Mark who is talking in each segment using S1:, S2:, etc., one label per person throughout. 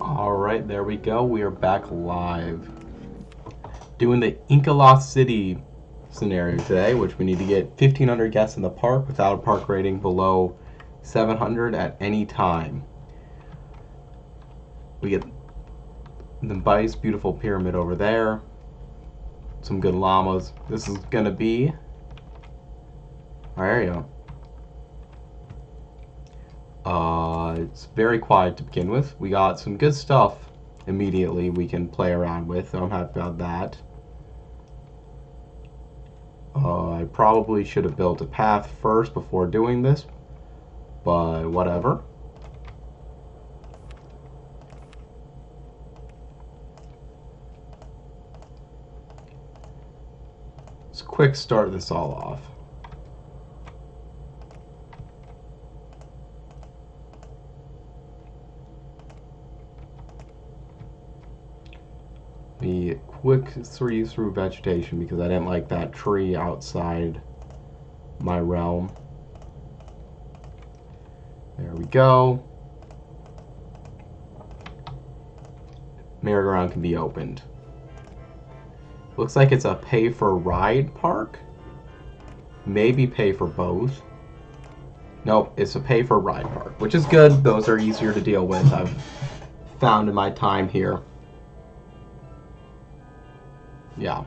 S1: Alright, there we go. We are back live. Doing the Inca Lost City scenario today, which we need to get 1,500 guests in the park without a park rating below 700 at any time. We get the nice, beautiful pyramid over there. Some good llamas. This is going to be our area. It's very quiet to begin with. We got some good stuff immediately we can play around with, so I'm happy about that. I probably should have built a path first before doing this, but whatever. Let's quick start this all off. We quick through vegetation because I didn't like that tree outside my realm. There we go. Merry-go-round can be opened. Looks like it's a pay-for-ride park. Maybe pay for both. Nope, it's a pay-for-ride park, which is good. Those are easier to deal with, I've found in my time here. Yeah.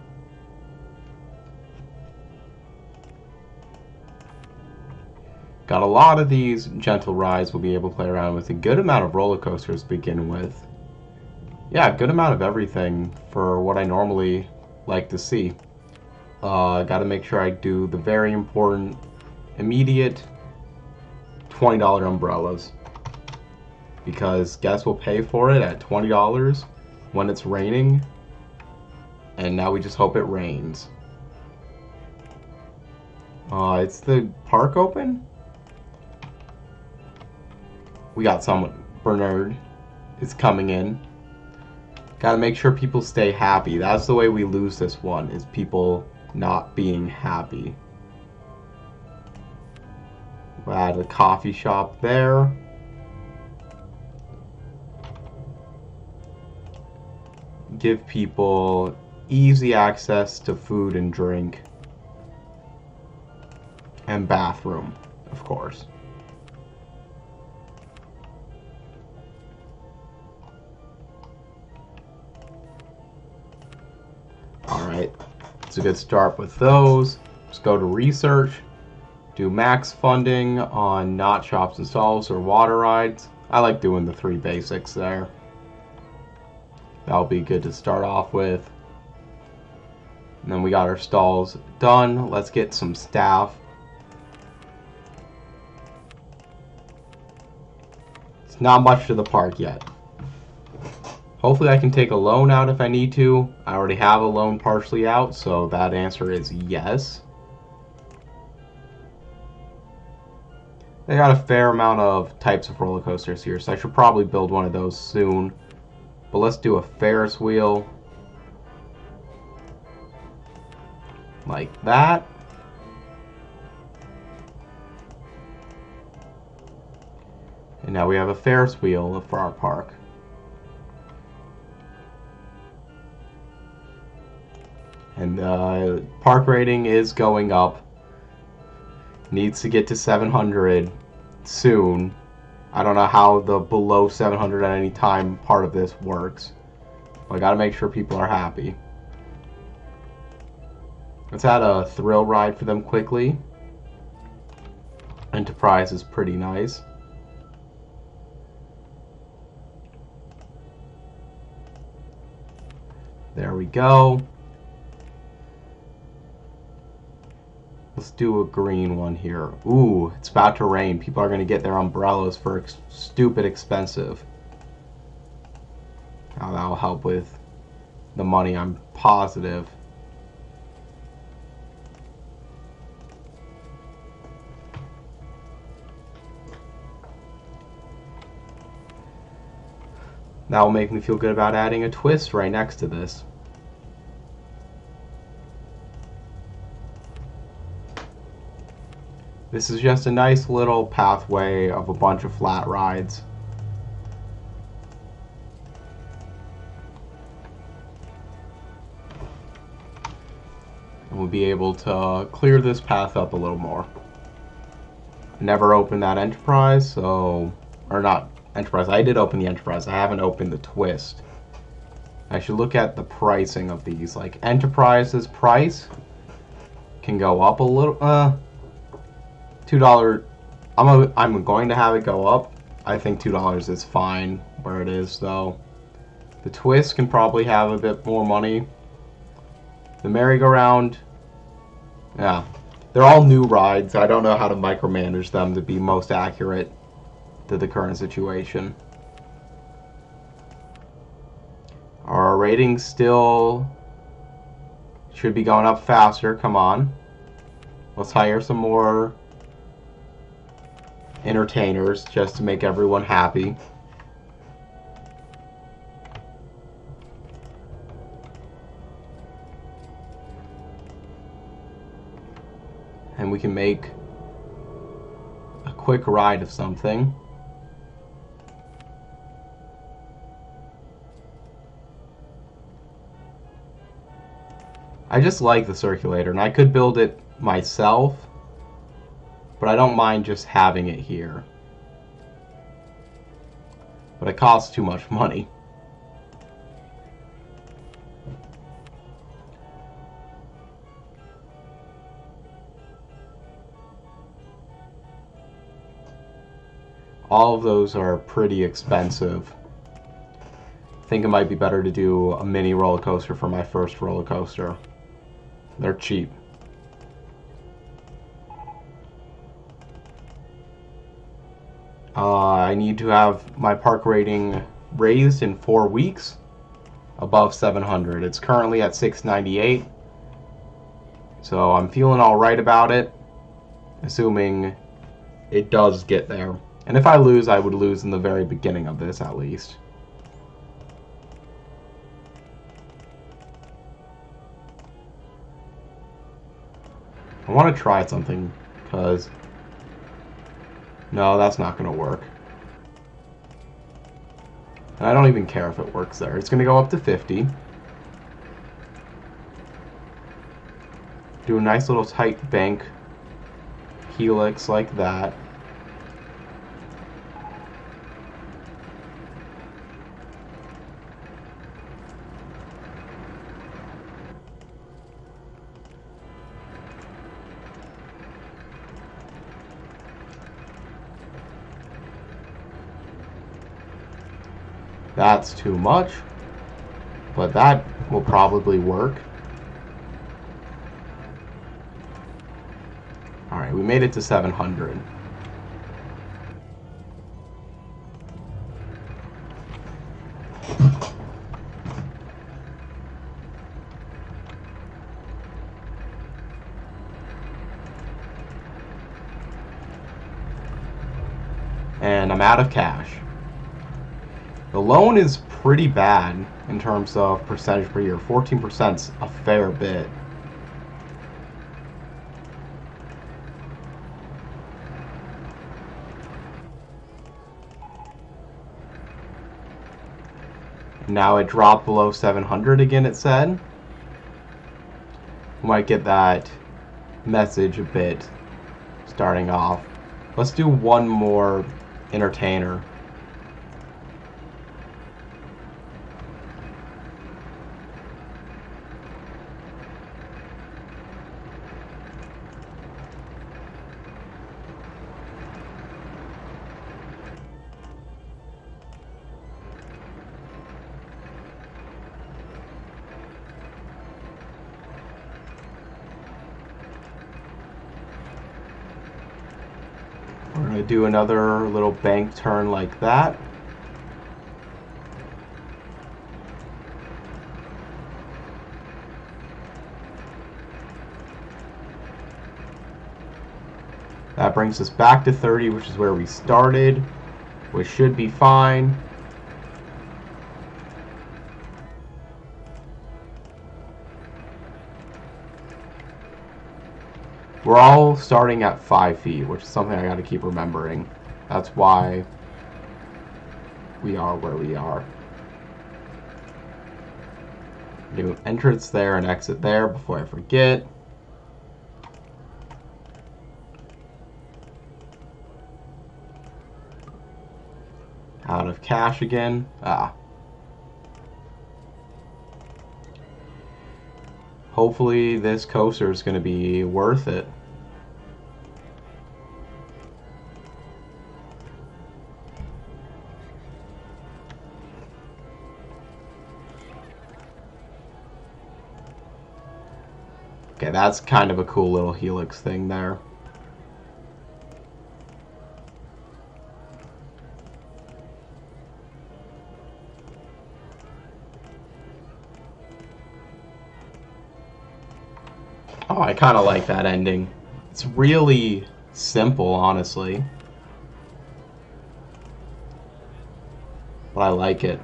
S1: Got a lot of these gentle rides we'll be able to play around with. A good amount of roller coasters to begin with. Yeah, a good amount of everything for what I normally like to see. Got to make sure I do the very important, immediate $20 umbrellas. Because guests will pay for it at $20 when it's raining. And now we just hope it rains. It's the park open? We got someone. Bernard is coming in. Gotta make sure people stay happy. That's the way we lose this one, is people not being happy. We'll add a coffee shop there. Give people easy access to food and drink. And bathroom, of course. Alright, it's a good start with those. Just go to research. Do max funding on not shops and stalls or water rides. I like doing the 3 basics there. That'll be good to start off with. And then we got our stalls done. Let's get some staff. It's not much to the park yet. Hopefully I can take a loan out if I need to. I already have a loan partially out, so that answer is yes. They got a fair amount of types of roller coasters here, so I should probably build one of those soon. But let's do a Ferris wheel. Like that. And now we have a Ferris wheel for our park. And the park rating is going up. Needs to get to 700 soon. I don't know how the below 700 at any time part of this works. But I gotta make sure people are happy. Let's add a thrill ride for them quickly. Enterprise is pretty nice. There we go. Let's do a green one here. Ooh, it's about to rain. People are going to get their umbrellas for stupid expensive. Now that'll help with the money, I'm positive. That will make me feel good about adding a twist right next to this. This is just a nice little pathway of a bunch of flat rides. And we'll be able to clear this path up a little more. Never opened that Enterprise, so... Or not Enterprise. I did open the Enterprise. I haven't opened the Twist. I should look at the pricing of these. Like, Enterprise's price can go up a little. $2. I'm going to have it go up. I think $2 is fine where it is, though. The Twist can probably have a bit more money. The merry-go-round, yeah. They're all new rides. I don't know how to micromanage them to be most accurate to the current situation. Our ratings still should be going up faster. Come on. Let's hire some more entertainers just to make everyone happy. And we can make a quick ride of something. I just like the circulator, and I could build it myself, but I don't mind just having it here. But it costs too much money. All of those are pretty expensive. I think it might be better to do a mini roller coaster for my first roller coaster. They're cheap. I need to have my park rating raised in 4 weeks above 700. It's currently at 698. So I'm feeling alright about it, assuming it does get there. And if I lose, I would lose in the very beginning of this at least. I want to try something, because... No, that's not going to work. And I don't even care if it works there. It's going to go up to 50. Do a nice little tight bank helix like that. That's too much, but that will probably work. Alright, we made it to 700. And I'm out of cash. The loan is pretty bad in terms of percentage per year. 14%'s a fair bit. Now it dropped below 700 again, it said. We might get that message a bit starting off. Let's do one more entertainer. We're going to do another little bank turn like that. That brings us back to 30, which is where we started, which should be fine. We're all starting at 5 feet, which is something I got to keep remembering. That's why we are where we are. Do an entrance there and exit there before I forget. Out of cash again. Ah. Hopefully this coaster is going to be worth it. Okay, that's kind of a cool little helix thing there. Oh, I kind of like that ending. It's really simple, honestly. But I like it.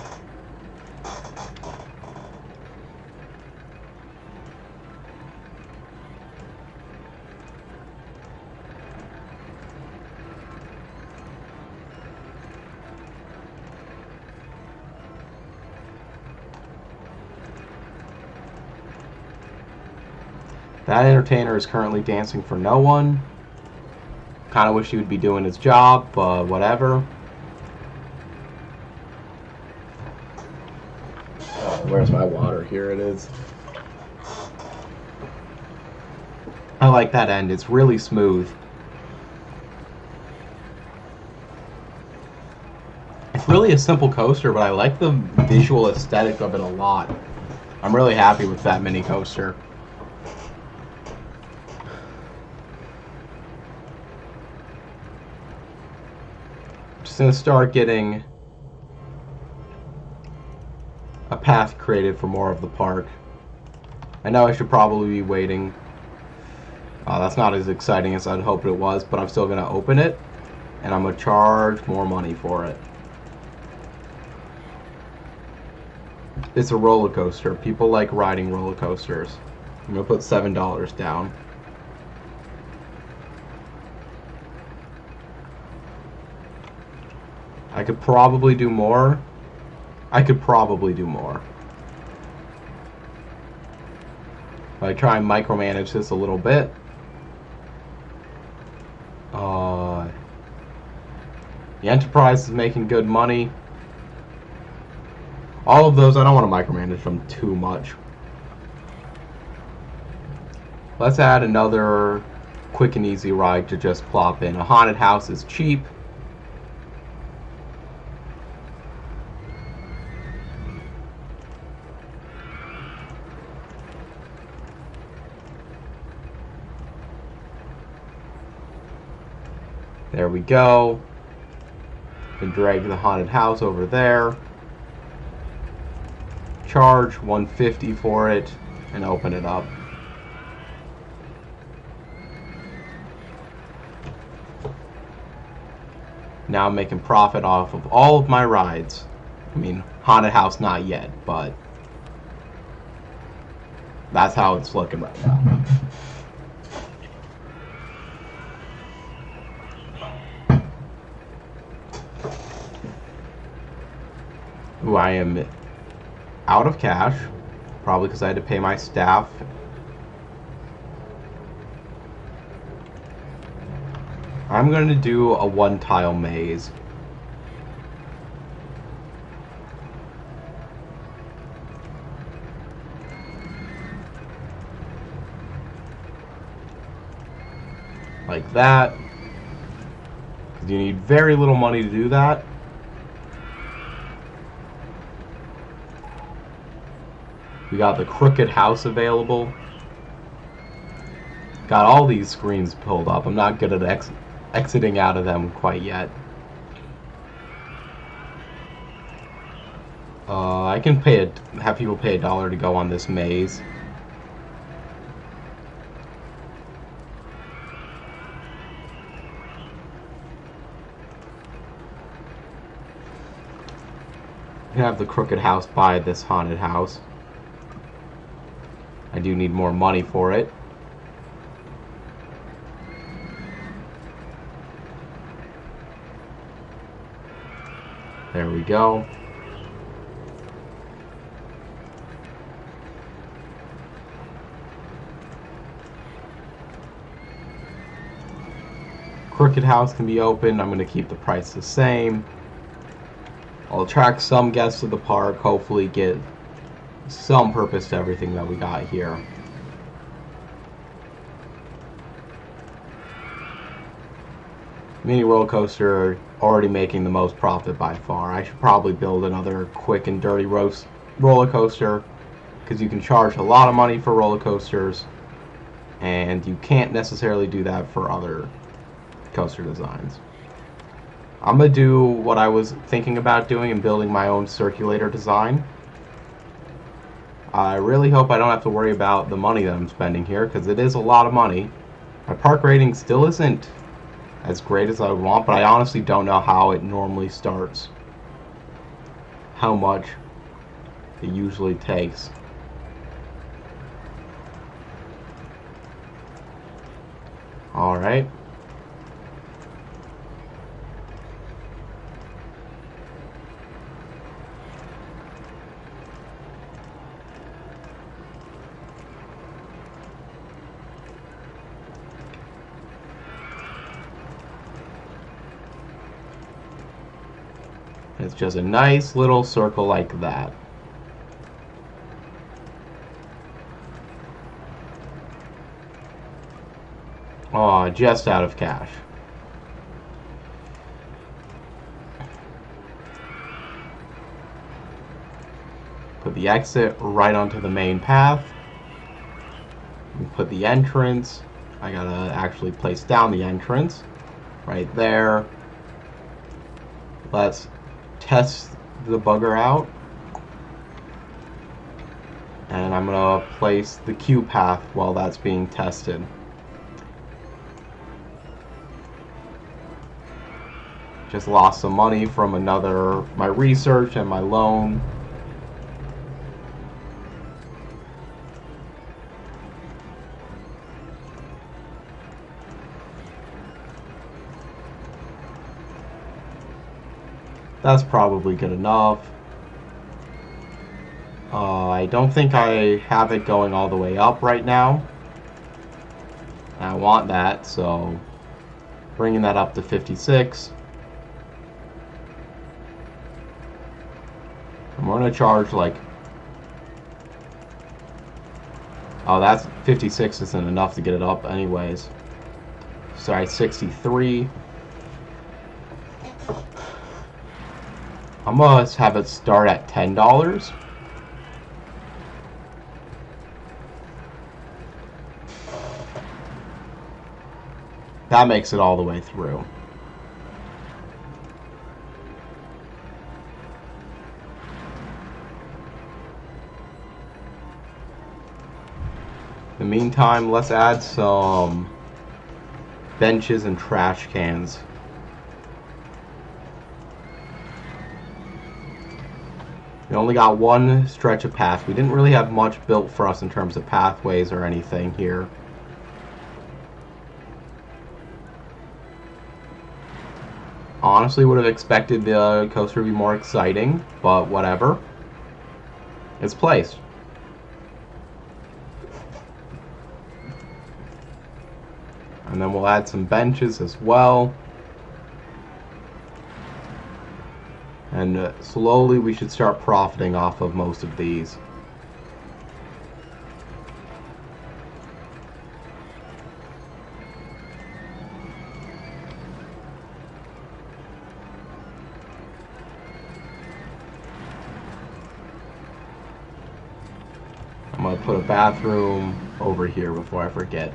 S1: That entertainer is currently dancing for no one. Kind of wish he would be doing his job, but whatever. Where's my water? Here it is. I like that end. It's really smooth. It's really a simple coaster, but I like the visual aesthetic of it a lot. I'm really happy with that mini coaster. Just gonna start getting a path created for more of the park. I know I should probably be waiting. That's not as exciting as I'd hoped it was, but I'm still gonna open it, and I'm gonna charge more money for it. It's a roller coaster. People like riding roller coasters. I'm gonna put $7 down. I could probably do more. I If I try and micromanage this a little bit. The Enterprise is making good money. All of those, I don't want to micromanage them too much. Let's add another quick and easy ride to just plop in. A haunted house is cheap. There we go. Can drag the haunted house over there. Charge $150 for it and open it up. Now I'm making profit off of all of my rides. I mean, haunted house not yet, but that's how it's looking right now. Ooh, I am out of cash, probably because I had to pay my staff. I'm going to do a one-tile maze. Like that. 'Cause you need very little money to do that. We got the crooked house available. Got all these screens pulled up. I'm not good at exiting out of them quite yet. I can have people pay $1 to go on this maze. You can have the crooked house buy this haunted house. I do need more money for it. There we go. Crooked house can be opened. I'm going to keep the price the same. I'll attract some guests to the park, hopefully get some purpose to everything that we got here. Mini roller coaster already making the most profit by far. I should probably build another quick and dirty roller coaster, because you can charge a lot of money for roller coasters, and you can't necessarily do that for other coaster designs. I'm going to do what I was thinking about doing and building my own circulator design. I really hope I don't have to worry about the money that I'm spending here, because it is a lot of money. My park rating still isn't as great as I would want, but I honestly don't know how it normally starts. How much it usually takes. Alright. It's just a nice little circle like that. Oh, just out of cash. Put the exit right onto the main path. Put the entrance. I gotta actually place down the entrance right there. Let's test the bugger out. And I'm gonna place the queue path while that's being tested. Just lost some money from my research and my loan. That's probably good enough. I don't think I have it going all the way up right now. I want that, so bringing that up to 56. I'm going to charge like... Oh, that's 56 isn't enough to get it up anyways. Sorry, 63. I'm going to have it start at $10. That makes it all the way through. In the meantime, let's add some benches and trash cans. We only got one stretch of path. We didn't really have much built for us in terms of pathways or anything here. Honestly, would have expected the coaster to be more exciting, but whatever. It's placed. And then we'll add some benches as well. And slowly we should start profiting off of most of these. I'm going to put a bathroom over here before I forget.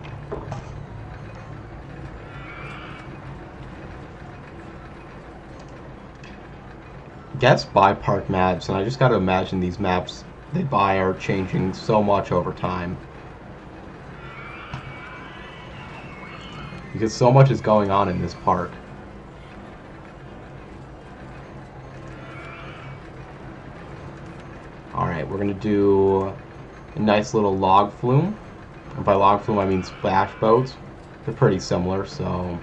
S1: Guests buy park maps, and I just got to imagine these maps they buy are changing so much over time. Because so much is going on in this park. Alright, we're going to do a nice little log flume. And by log flume I mean splash boats. They're pretty similar, so...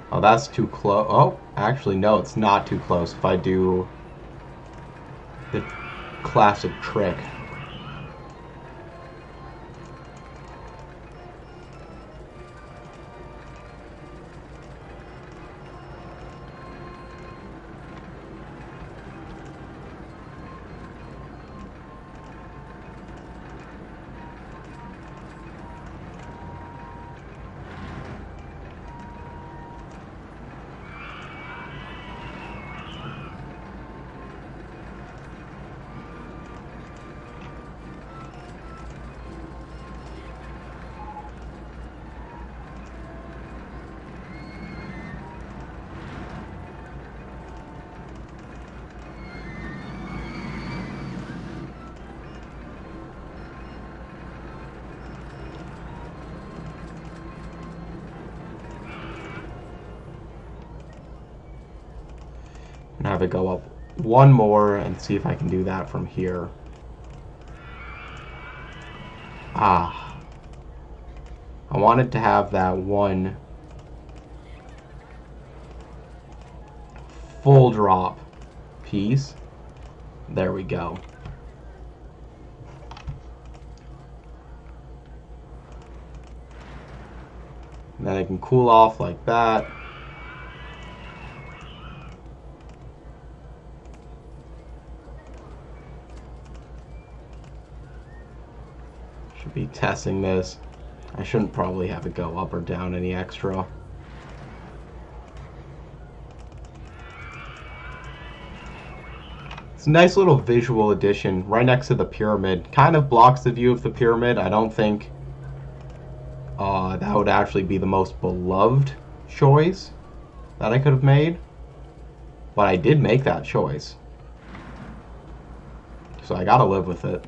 S1: Oh, that's too close. Oh, actually, no, it's not too close. If I do The classic trick. And have it go up one more and see if I can do that from here. Ah. I wanted to have that one full drop piece. There we go. And then it can cool off like that. Should be testing this. I shouldn't probably have it go up or down any extra. It's a nice little visual addition right next to the pyramid. Kind of blocks the view of the pyramid. I don't think that would actually be the most beloved choice that I could have made. But I did make that choice. So I gotta live with it.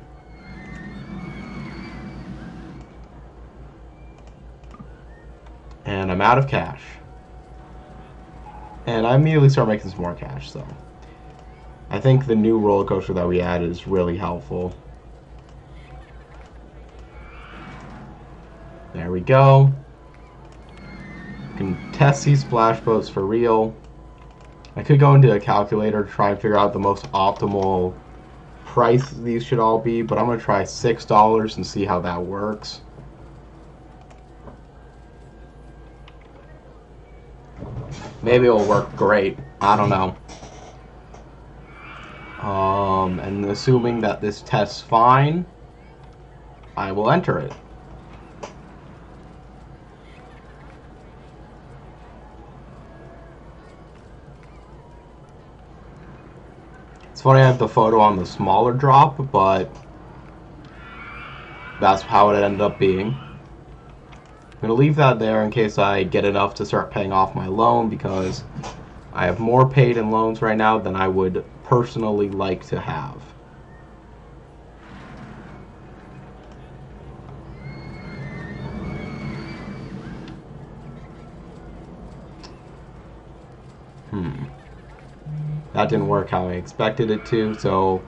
S1: And I'm out of cash. And I immediately start making some more cash, so I think the new roller coaster that we added is really helpful. There we go. You can test these splash boats for real. I could go into a calculator to try and figure out the most optimal price these should all be, but I'm going to try $6 and see how that works. Maybe it'll work great. I don't know. And assuming that this tests fine, I will enter it. It's funny I have the photo on the smaller drop, but that's how it ended up being. I'm going to leave that there in case I get enough to start paying off my loan, because I have more paid in loans right now than I would personally like to have. That didn't work how I expected it to, so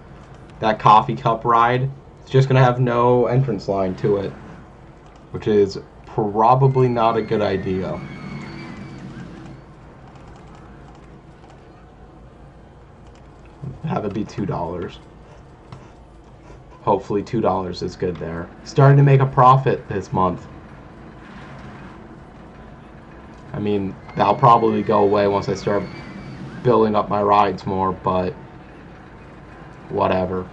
S1: that coffee cup ride, it's just going to have no entrance line to it, which is probably not a good idea. Have it be $2. Hopefully $2 is good there. Starting to make a profit this month. I mean, that'll probably go away once I start building up my rides more, but whatever.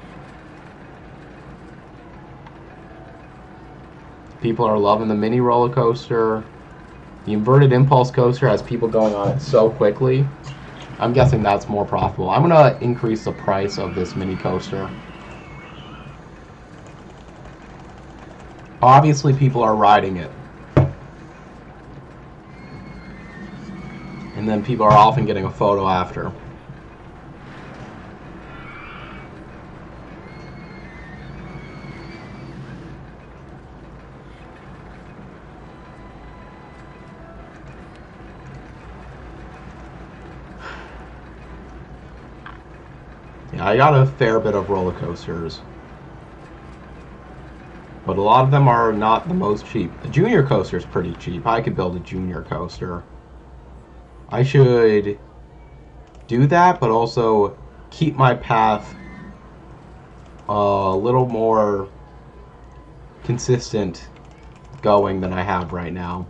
S1: People are loving the mini roller coaster. The inverted impulse coaster has people going on it so quickly. I'm guessing that's more profitable. I'm gonna increase the price of this mini coaster. Obviously people are riding it. And then people are often getting a photo after. Yeah, I got a fair bit of roller coasters. But a lot of them are not the most cheap. The junior coaster is pretty cheap. I could build a junior coaster. I should do that, but also keep my path a little more consistent going than I have right now.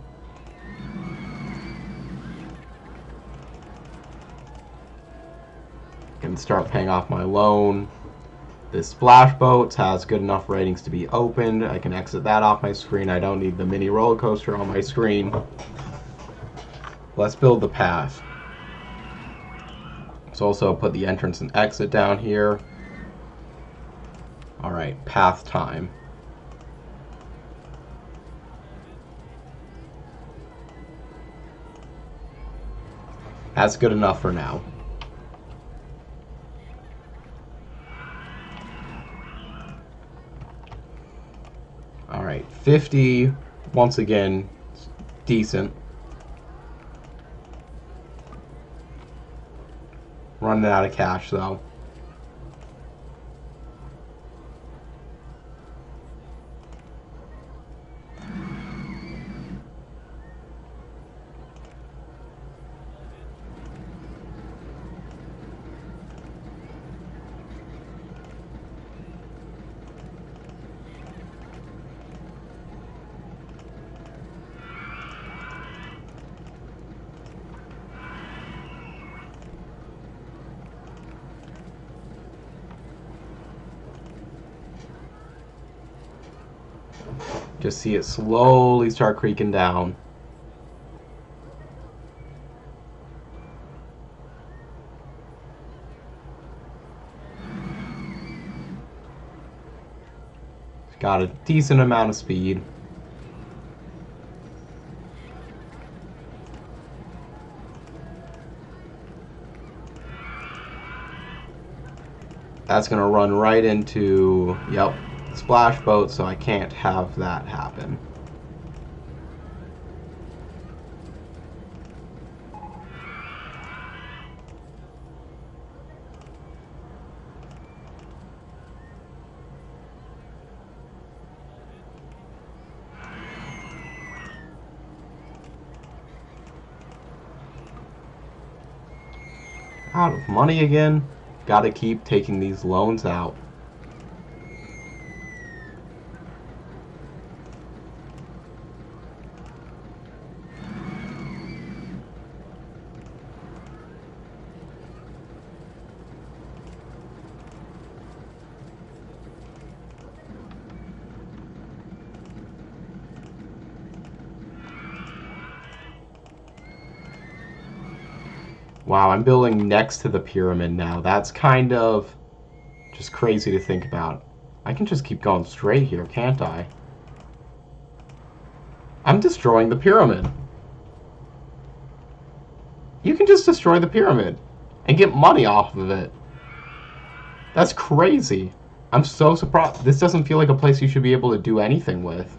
S1: Can start paying off my loan. This splash boat has good enough ratings to be opened. I can exit that off my screen. I don't need the mini roller coaster on my screen. Let's build the path. Let's also put the entrance and exit down here. Alright, path time. That's good enough for now. Alright, 50, once again, decent. Running out of cash though. Just see it slowly start creaking down. It's got a decent amount of speed. That's gonna run right into, yep, splash boat, so I can't have that happen. Out of money again. Gotta keep taking these loans out. Wow, I'm building next to the pyramid now. That's kind of just crazy to think about. I can just keep going straight here, can't I? I'm destroying the pyramid. You can just destroy the pyramid and get money off of it. That's crazy. I'm so surprised. This doesn't feel like a place you should be able to do anything with.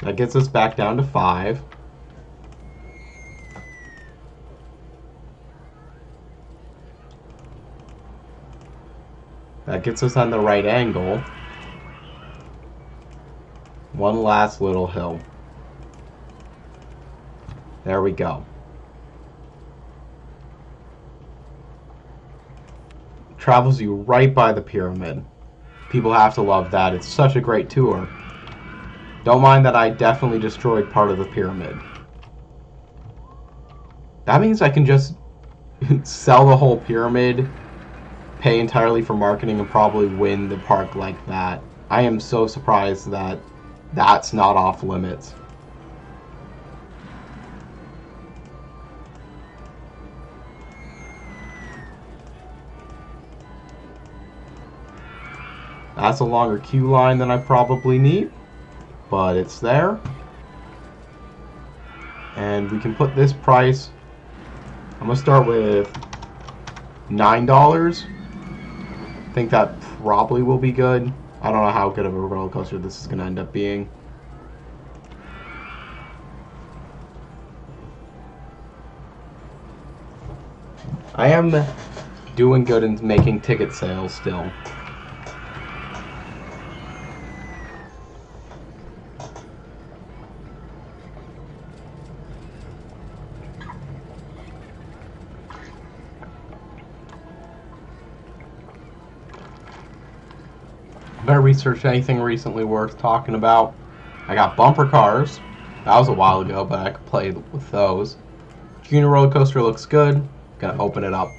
S1: That gets us back down to 5. That gets us on the right angle. One last little hill. There we go. Travels you right by the pyramid. People have to love that. It's such a great tour. Don't mind that I definitely destroyed part of the pyramid. That means I can just sell the whole pyramid, pay entirely for marketing, and probably win the park like that. I am so surprised that that's not off limits. That's a longer queue line than I probably need, but it's there. And we can put this price, I'm gonna start with $9. I think that probably will be good. I don't know how good of a roller coaster this is gonna end up being. I am doing good in making ticket sales still. Have I researched anything recently worth talking about? I got bumper cars. That was a while ago, but I could play with those. Junior roller coaster looks good. Gonna open it up.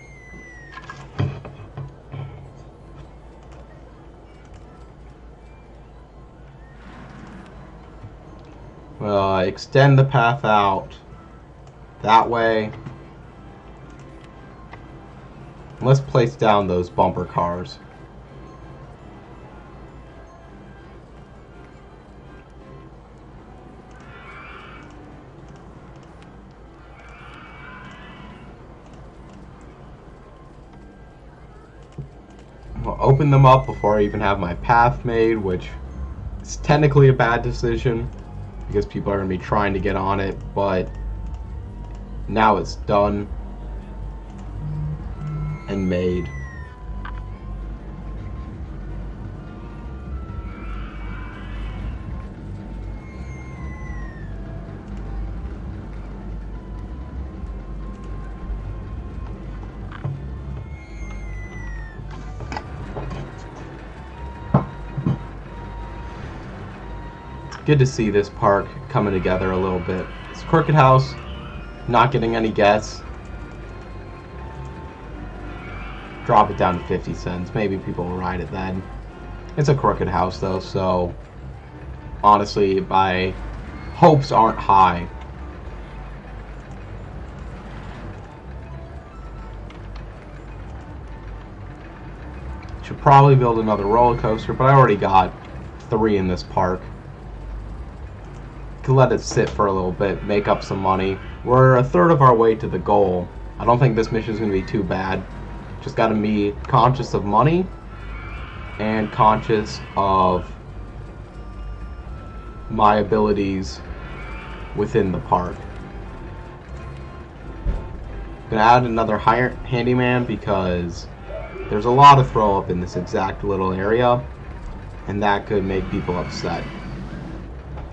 S1: Extend the path out that way. Let's place down those bumper cars. I'll open them up before I even have my path made, which is technically a bad decision because people are going to be trying to get on it, but now it's done and made. Good to see this park coming together a little bit. It's Crooked House, not getting any guests. Drop it down to 50 cents. Maybe people will ride it then. It's a Crooked House though, so honestly, my hopes aren't high. Should probably build another roller coaster, but I already got 3 in this park. Could let it sit for a little bit, make up some money. We're a third of our way to the goal. I don't think this mission is going to be too bad. Just got to be conscious of money and conscious of my abilities within the park. Gonna add another handyman because there's a lot of throw up in this exact little area, and that could make people upset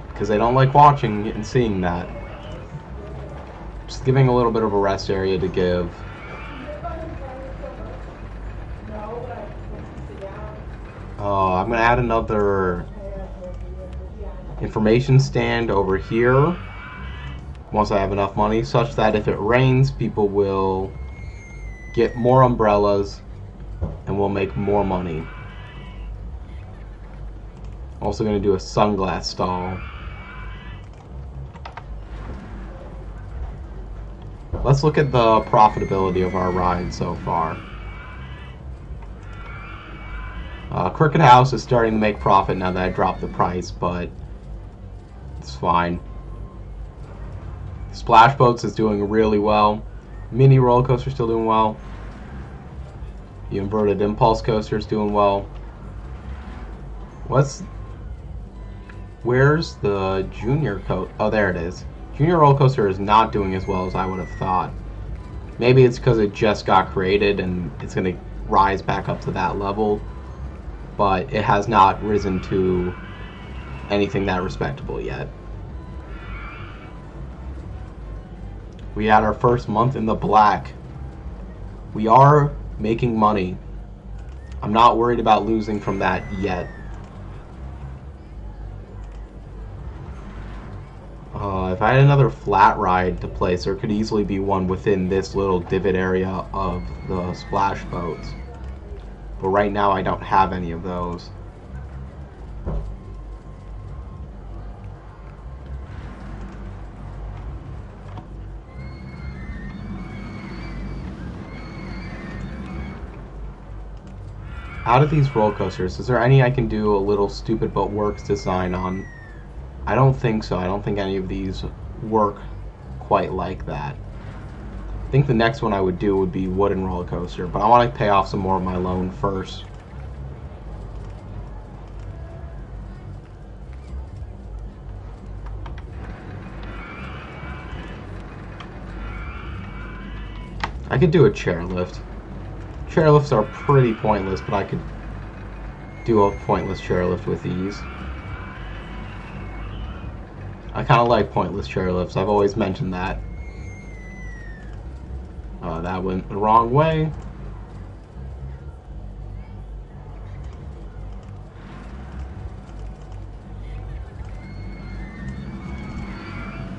S1: because they don't like watching and seeing that. Just giving a little bit of a rest area to give. I'm gonna add another information stand over here once I have enough money, such that if it rains, people will get more umbrellas and we'll make more money. Also going to do a sunglass stall. Let's look at the profitability of our ride so far. Crooked House is starting to make profit now that I dropped the price, but it's fine. Splash Boats is doing really well. Mini roller coaster still doing well. The inverted impulse coaster is doing well. Where's the junior coaster? Oh, there it is. Junior roller coaster is not doing as well as I would have thought. Maybe it's because it just got created and it's going to rise back up to that level, but it has not risen to anything that respectable yet. We had our first month in the black. We are making money. I'm not worried about losing from that yet. If I had another flat ride to place, there could easily be one within this little divot area of the splash boats. But right now I don't have any of those. Out of these roller coasters, is there any I can do a little stupid but works design on? I don't think so. I don't think any of these work quite like that. I think the next one I would do would be wooden roller coaster, but I want to pay off some more of my loan first. I could do a chairlift. Chairlifts are pretty pointless, but I could do a pointless chairlift with ease. I kind of like pointless chairlifts. I've always mentioned that. That went the wrong way.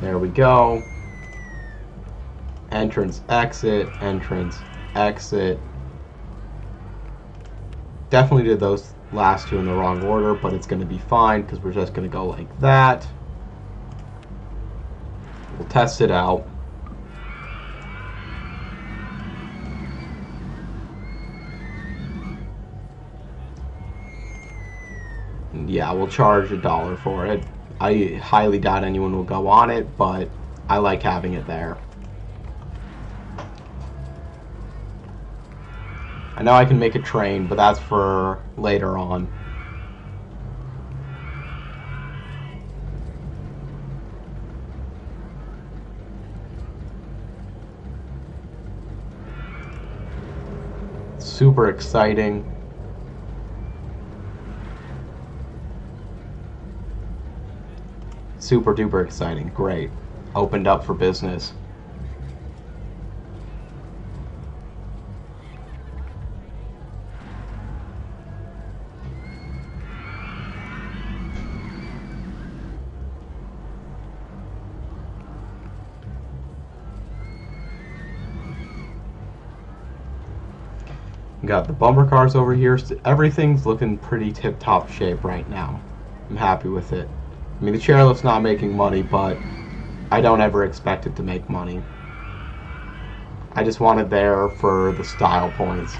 S1: There we go. Entrance, exit, entrance, exit. Definitely did those last two in the wrong order, but it's going to be fine because we're just going to go like that. We'll test it out. Yeah, we'll charge $1 for it. I highly doubt anyone will go on it, but I like having it there. I know I can make a train, but that's for later on. Super exciting. Super duper exciting. Great. Opened up for business. Got the bumper cars over here. Everything's looking pretty tip-top shape right now. I'm happy with it. I mean, the chairlift's not making money, but I don't ever expect it to make money. I just want it there for the style points.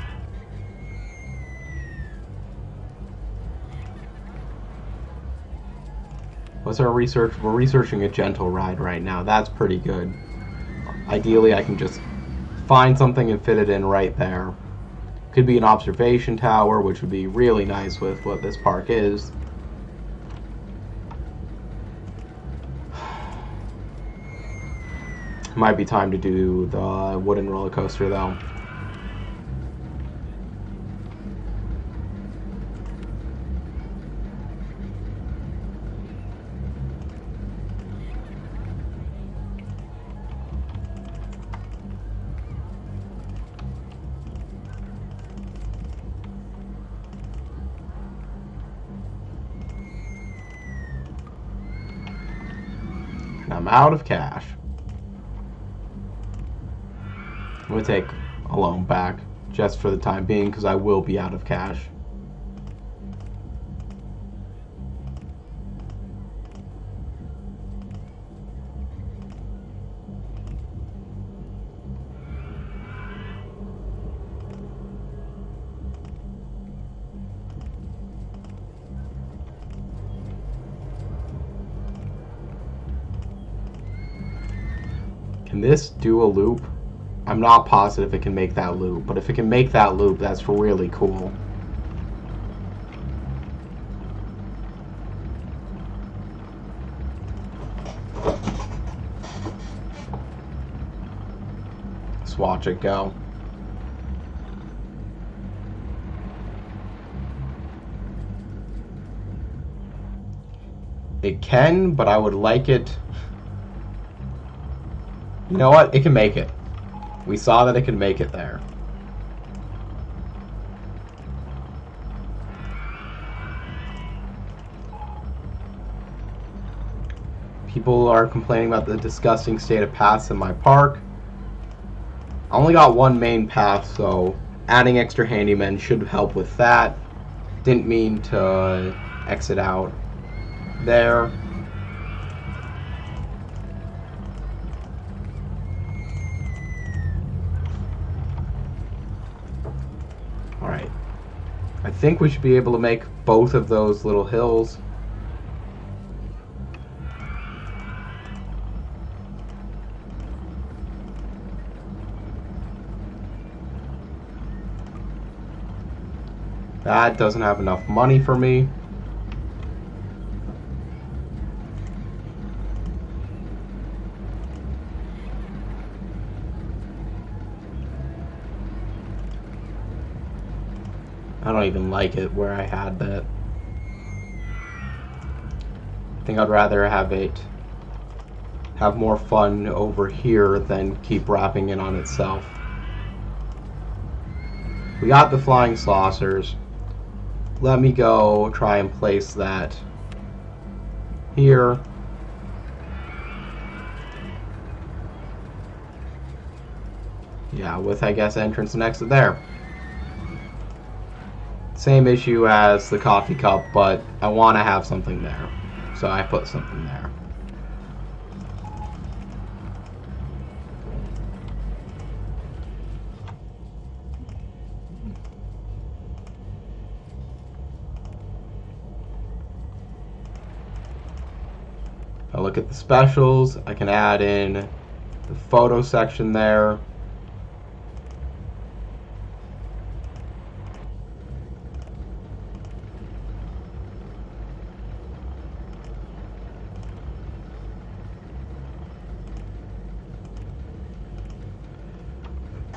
S1: What's our research? We're researching a gentle ride right now. That's pretty good. Ideally, I can just find something and fit it in right there. Could be an observation tower, which would be really nice with what this park is. Might be time to do the wooden roller coaster though. And I'm out of cash. I'm going to take a loan back just for the time being because I will be out of cash. Can this do a loop? I'm not positive it can make that loop, but if it can make that loop, that's really cool. Let's watch it go. It can, but I would like it. You know what? It can make it. We saw that it could make it there. People are complaining about the disgusting state of paths in my park. I only got one main path, so adding extra handymen should help with that. Didn't mean to exit out there. Alright. I think we should be able to make both of those little hills. That doesn't have enough money for me. I don't even like it where I had that. I think I'd rather have more fun over here than keep wrapping it on itself. We got the flying saucers. Let me go try and place that here. Yeah, with, I guess, entrance and exit there. Same issue as the coffee cup, but I want to have something there. So I put something there. If I look at the specials, I can add in the photo section there.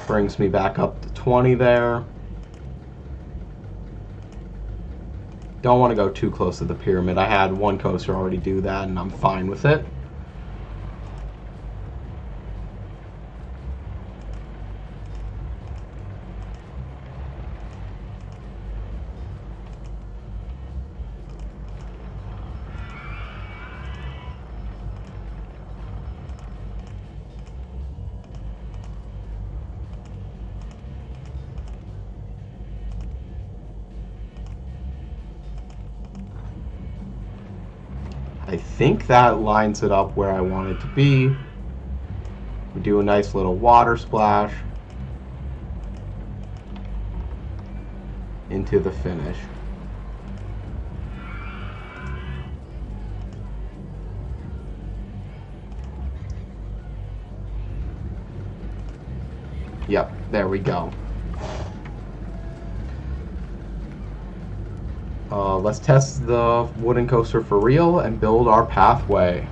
S1: Brings me back up to 20 there. Don't want to go too close to the pyramid. I had one coaster already do that, and I'm fine with it. I think that lines it up where I want it to be. We do a nice little water splash into the finish. Yep, there we go. Let's test the wooden coaster for real and build our pathway.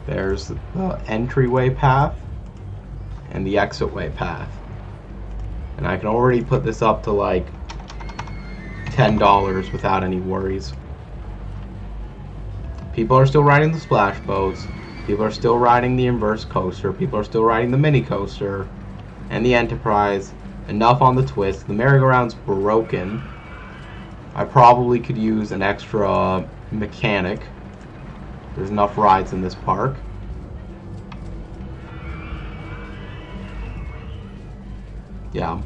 S1: There's the entryway path and the exitway path. And I can already put this up to like $10 without any worries. People are still riding the splash boats. People are still riding the inverse coaster. People are still riding the mini coaster and the Enterprise. Enough on the twist. The merry-go-round's broken. I probably could use an extra mechanic. There's enough rides in this park. Yeah.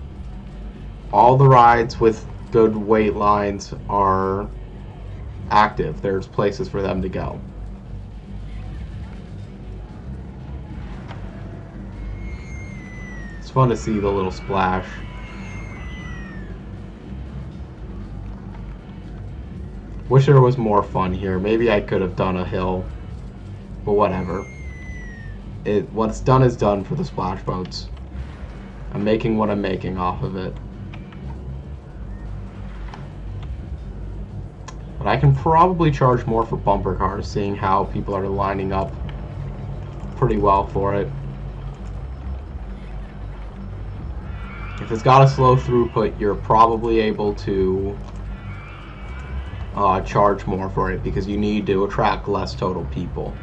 S1: All the rides with good wait lines are active. There's places for them to go. It's fun to see the little splash. Wish there was more fun here. Maybe I could have done a hill, but whatever. What's done is done for the splash boats. I'm making what I'm making off of it. But I can probably charge more for bumper cars, seeing how people are lining up pretty well for it. If it's got a slow throughput, you're probably able to charge more for it because you need to attract less total people.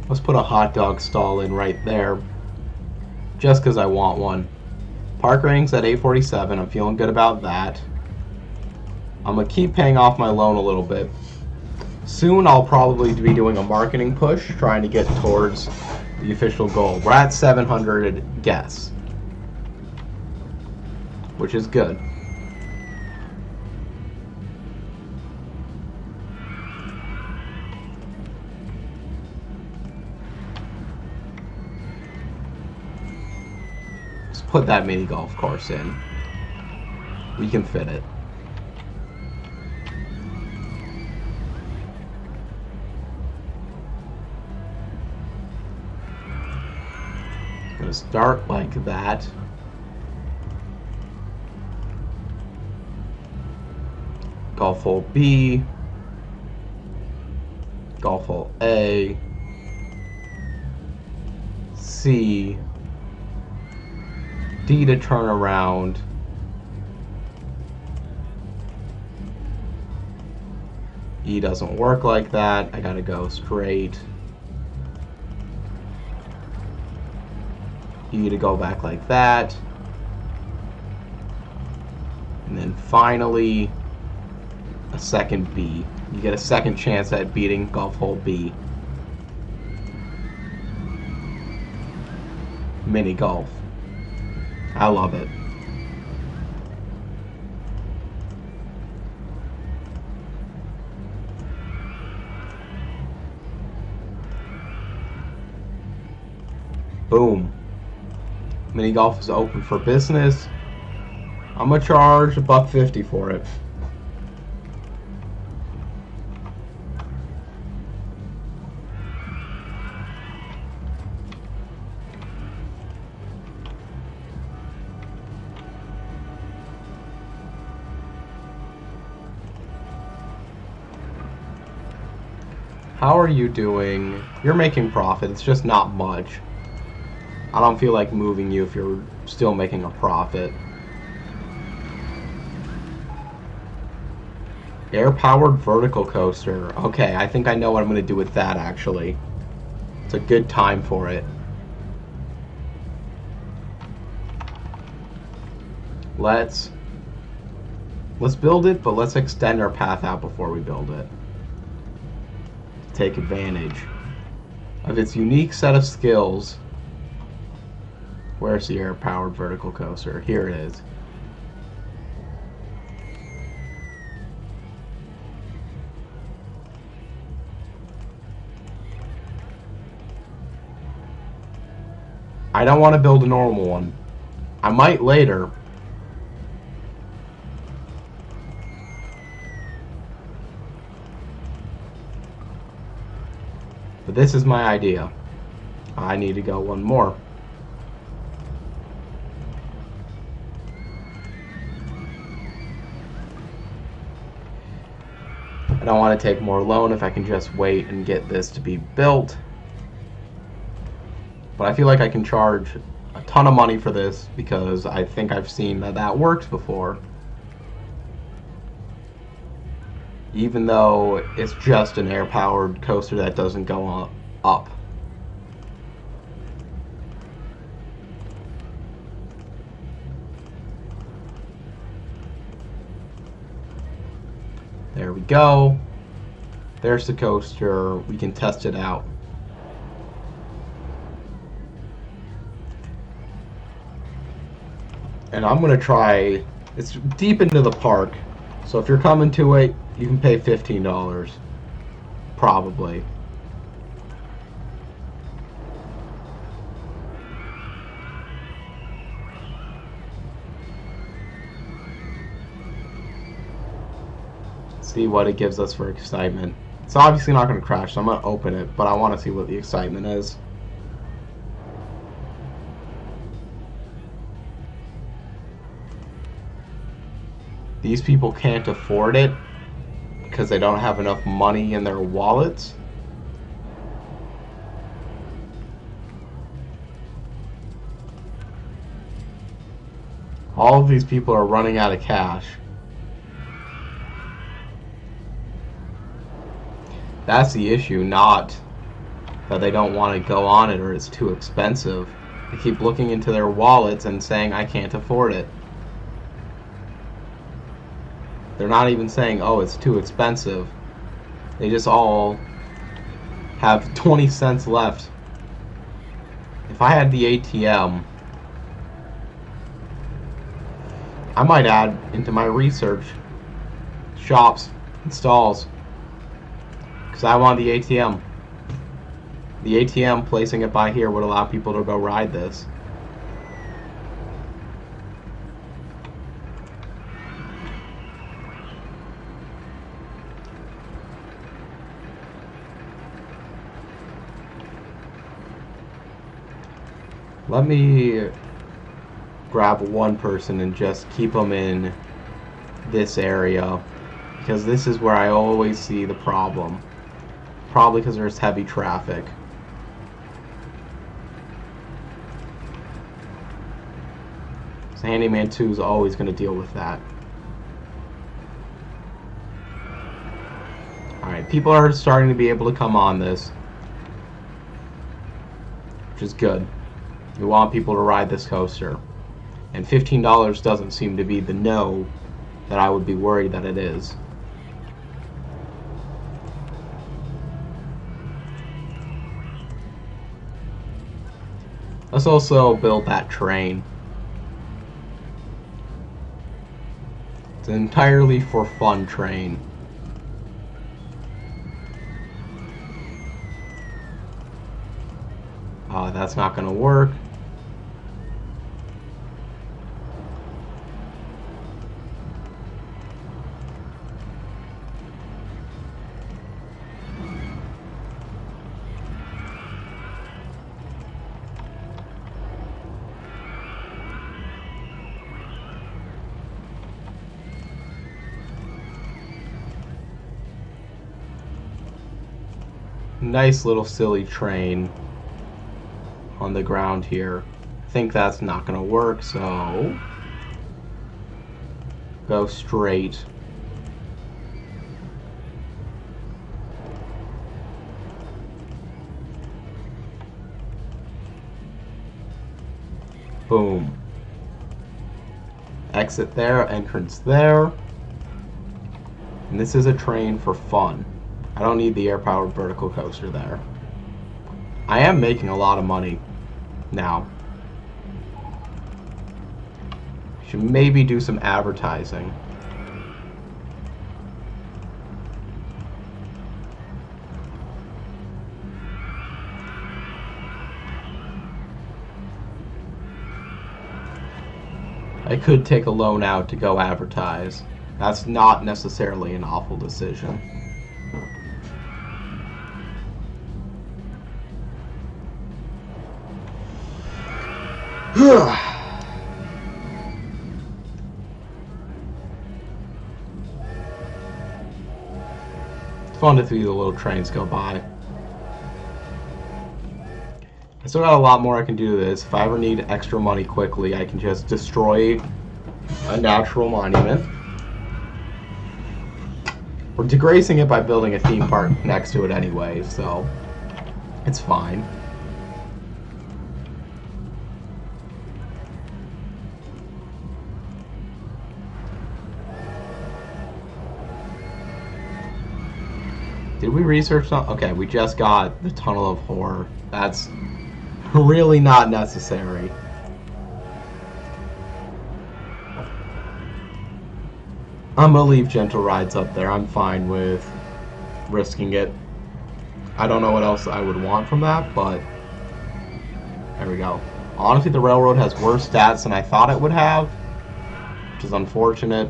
S1: Let's put a hot dog stall in right there, just because I want one. Park rating's at 847. I'm feeling good about that. I'm going to keep paying off my loan a little bit. Soon I'll probably be doing a marketing push, trying to get towards the official goal. We're at 700 guests, which is good. Let's put that mini golf course in. We can fit it. gonna start like that. Golf hole B, golf hole A, C, D to turn around, E doesn't work like that, I gotta go straight, E to go back like that, and then finally a second B. You get a second chance at beating golf hole B. Mini golf. I love it. Boom. Mini golf is open for business. I'm gonna charge $1.50 for it. How are you doing? You're making profit. It's just not much. I don't feel like moving you if you're still making a profit. Air-powered vertical coaster. Okay, I think I know what I'm going to do with that, actually. It's a good time for it. Let's build it, but let's extend our path out before we build it. Take advantage of its unique set of skills. Where's the air-powered vertical coaster? Here it is. I don't want to build a normal one. I might later. But this is my idea. I need to go one more. I don't want to take more loan if I can just wait and get this to be built. But I feel like I can charge a ton of money for this because I think I've seen that works before. Even though it's just an air-powered coaster that doesn't go up. There we go. There's the coaster. We can test it out. And I'm going to try, it's deep into the park, so if you're coming to it, you can pay $15, probably. See what it gives us for excitement. It's obviously not going to crash, so I'm going to open it, but I want to see what the excitement is. These people can't afford it because they don't have enough money in their wallets. All of these people are running out of cash. That's the issue, not that they don't want to go on it or it's too expensive. They keep looking into their wallets and saying, I can't afford it. They're not even saying, oh, it's too expensive. They just all have 20 cents left. If I had the ATM, I might add into my research shops and stalls because I want the ATM. The ATM, placing it by here would allow people to go ride this. Let me grab one person and just keep them in this area, because this is where I always see the problem. Probably because there's heavy traffic. So Handyman 2 is always going to deal with that. Alright, people are starting to be able to come on this, which is good. We want people to ride this coaster. And $15 doesn't seem to be the no that I would be worried that it is. Let's also build that train. It's an entirely for fun train. That's not going to work. Nice little silly train on the ground here. I think that's not going to work, so go straight. Boom. Exit there, entrance there. And this is a train for fun. I don't need the air-powered vertical coaster there. I am making a lot of money now. Should maybe do some advertising. I could take a loan out to go advertise. That's not necessarily an awful decision. It's fun to see the little trains go by. I still got a lot more I can do to this. If I ever need extra money quickly, I can just destroy a natural monument. We're degrading it by building a theme park next to it anyway, so it's fine. Did we research something? Okay, we just got the Tunnel of Horror. That's really not necessary. I'm gonna leave Gentle Rides up there. I'm fine with risking it. I don't know what else I would want from that, but there we go. Honestly, the railroad has worse stats than I thought it would have, which is unfortunate.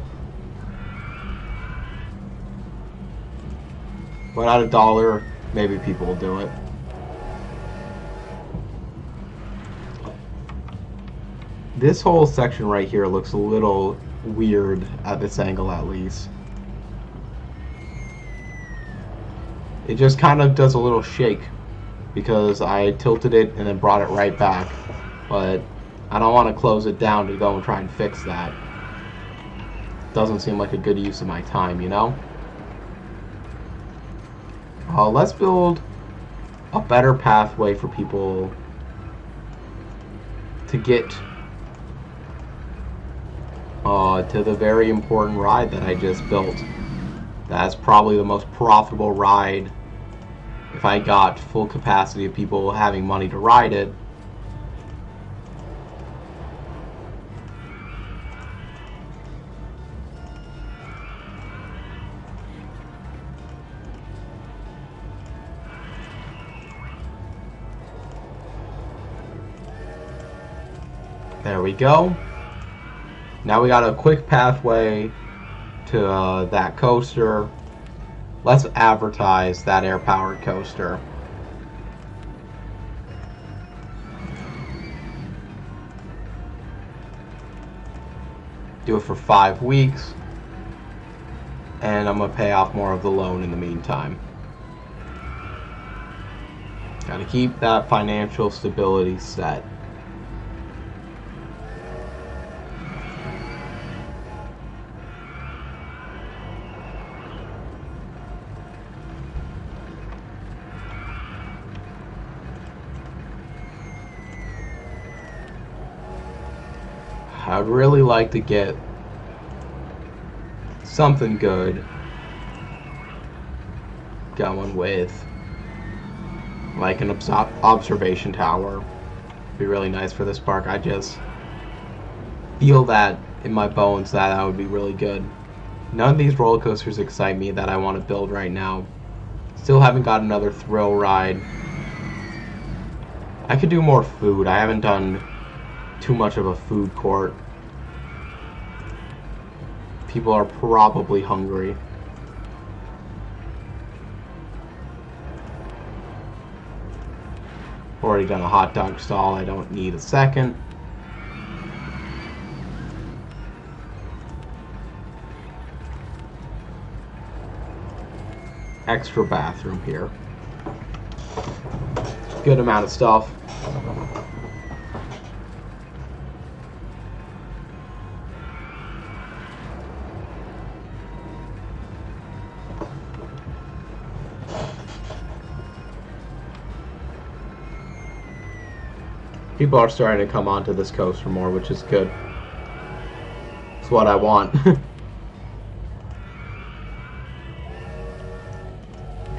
S1: But at $1, maybe people will do it. This whole section right here looks a little weird at this angle, at least. It just kind of does a little shake because I tilted it and then brought it right back. But I don't want to close it down to go and try and fix that. Doesn't seem like a good use of my time, you know? Let's build a better pathway for people to get to the very important ride that I just built. That's probably the most profitable ride if I got full capacity of people having money to ride it. There we go. Now we got a quick pathway to that coaster. Let's advertise that air-powered coaster. Do it for 5 weeks. And I'm going to pay off more of the loan in the meantime. Got to keep that financial stability set. I'd really like to get something good going with like an observation tower. Be really nice for this park. I just feel that in my bones that would be really good. None of these roller coasters excite me that I want to build right now. Still haven't got another thrill ride. I could do more food. I haven't done too much of a food court. People are probably hungry. Already done a hot dog stall. I don't need a second. Extra bathroom here. Good amount of stuff. People are starting to come onto this coaster more, which is good. It's what I want. Can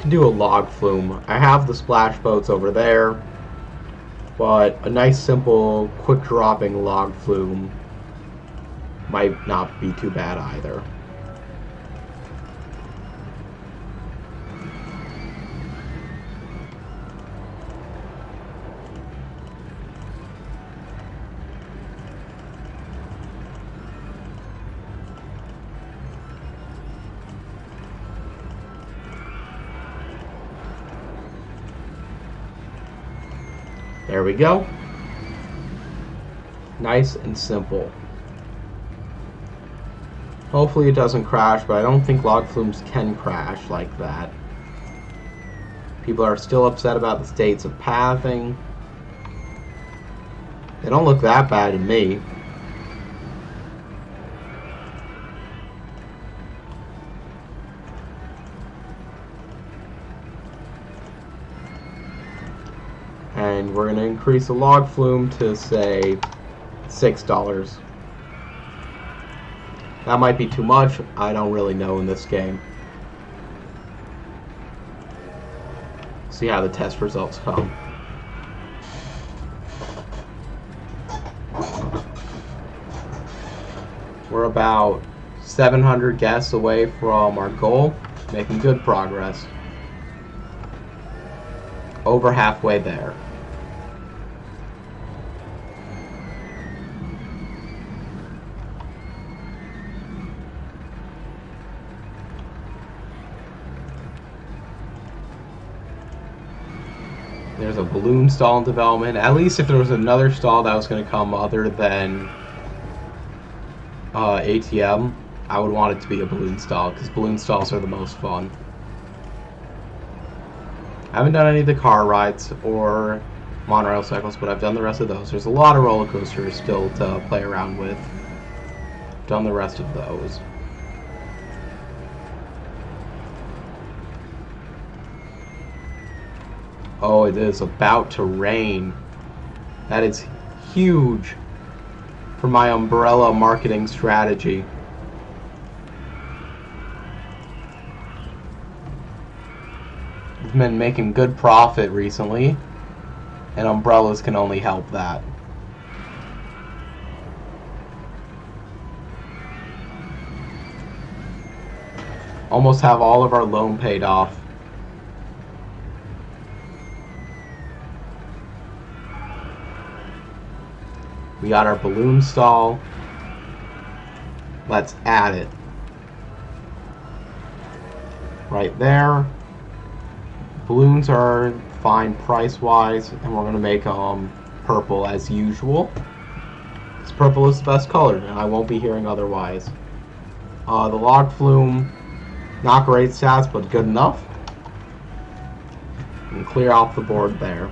S1: do a log flume. I have the splash boats over there, but a nice, simple, quick dropping log flume might not be too bad either. There we go. Nice and simple. Hopefully it doesn't crash, but I don't think log flumes can crash like that. People are still upset about the states of pathing. They don't look that bad to me. And we're going to increase the log flume to, say, $6. That might be too much. I don't really know in this game. See how the test results come. We're about 700 guests away from our goal. Making good progress. Over halfway there. There's a balloon stall in development. At least if there was another stall that was going to come other than ATM, I would want it to be a balloon stall, because balloon stalls are the most fun. I haven't done any of the car rides or monorail cycles, but I've done the rest of those. There's a lot of roller coasters still to play around with. Done the rest of those. Oh, it is about to rain. That is huge for my umbrella marketing strategy. I've been making good profit recently, and umbrellas can only help that. Almost have all of our loan paid off. We got our balloon stall. Let's add it. Right there. Balloons are fine price-wise, and we're going to make them purple as usual. Because Purple is the best color, and I won't be hearing otherwise. The log flume, not great stats, but good enough. And clear off the board there.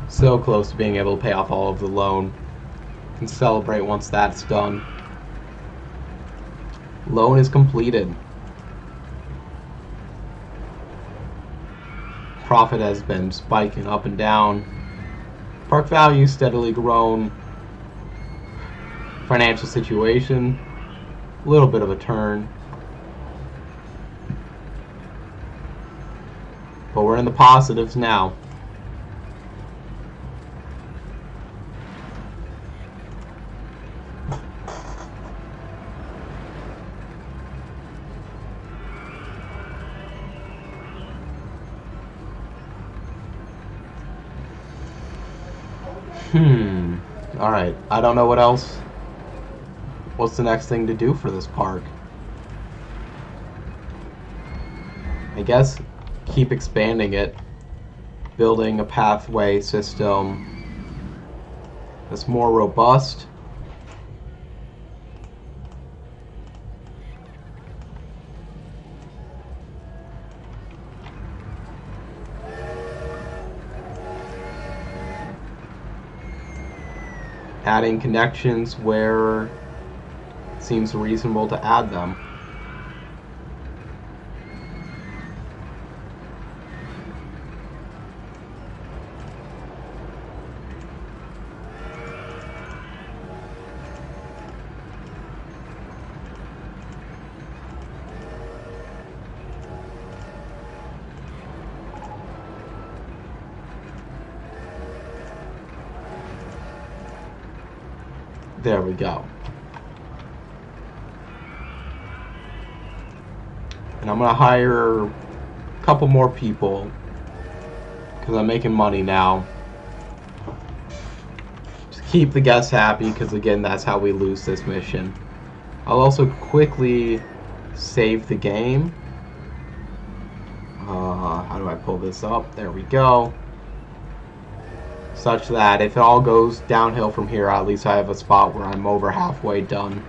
S1: So close to being able to pay off all of the loan. Can celebrate once that's done. Loan is completed. Profit has been spiking up and down. Park value steadily grown. Financial situation, a little bit of a turn. But we're in the positives now. Alright, I don't know what else. What's the next thing to do for this park? I guess keep expanding it. Building a pathway system that's more robust. Adding connections where it seems reasonable to add them. There we go. And I'm gonna hire a couple more people because I'm making money now. Just keep the guests happy, because again, that's how we lose this mission. I'll also quickly save the game. How do I pull this up? There we go. Such that if it all goes downhill from here, at least I have a spot where I'm over halfway done.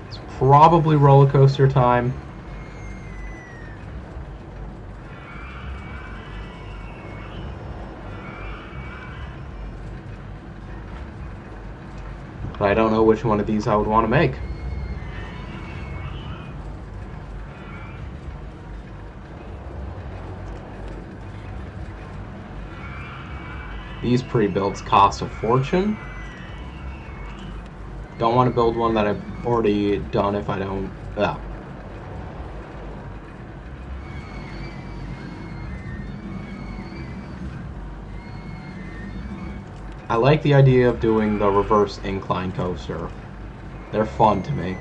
S1: It's probably roller coaster time. But I don't know which one of these I would want to make. These pre-builds cost a fortune. Don't want to build one that I've already done if I don't... I like the idea of doing the reverse incline coaster. They're fun to me.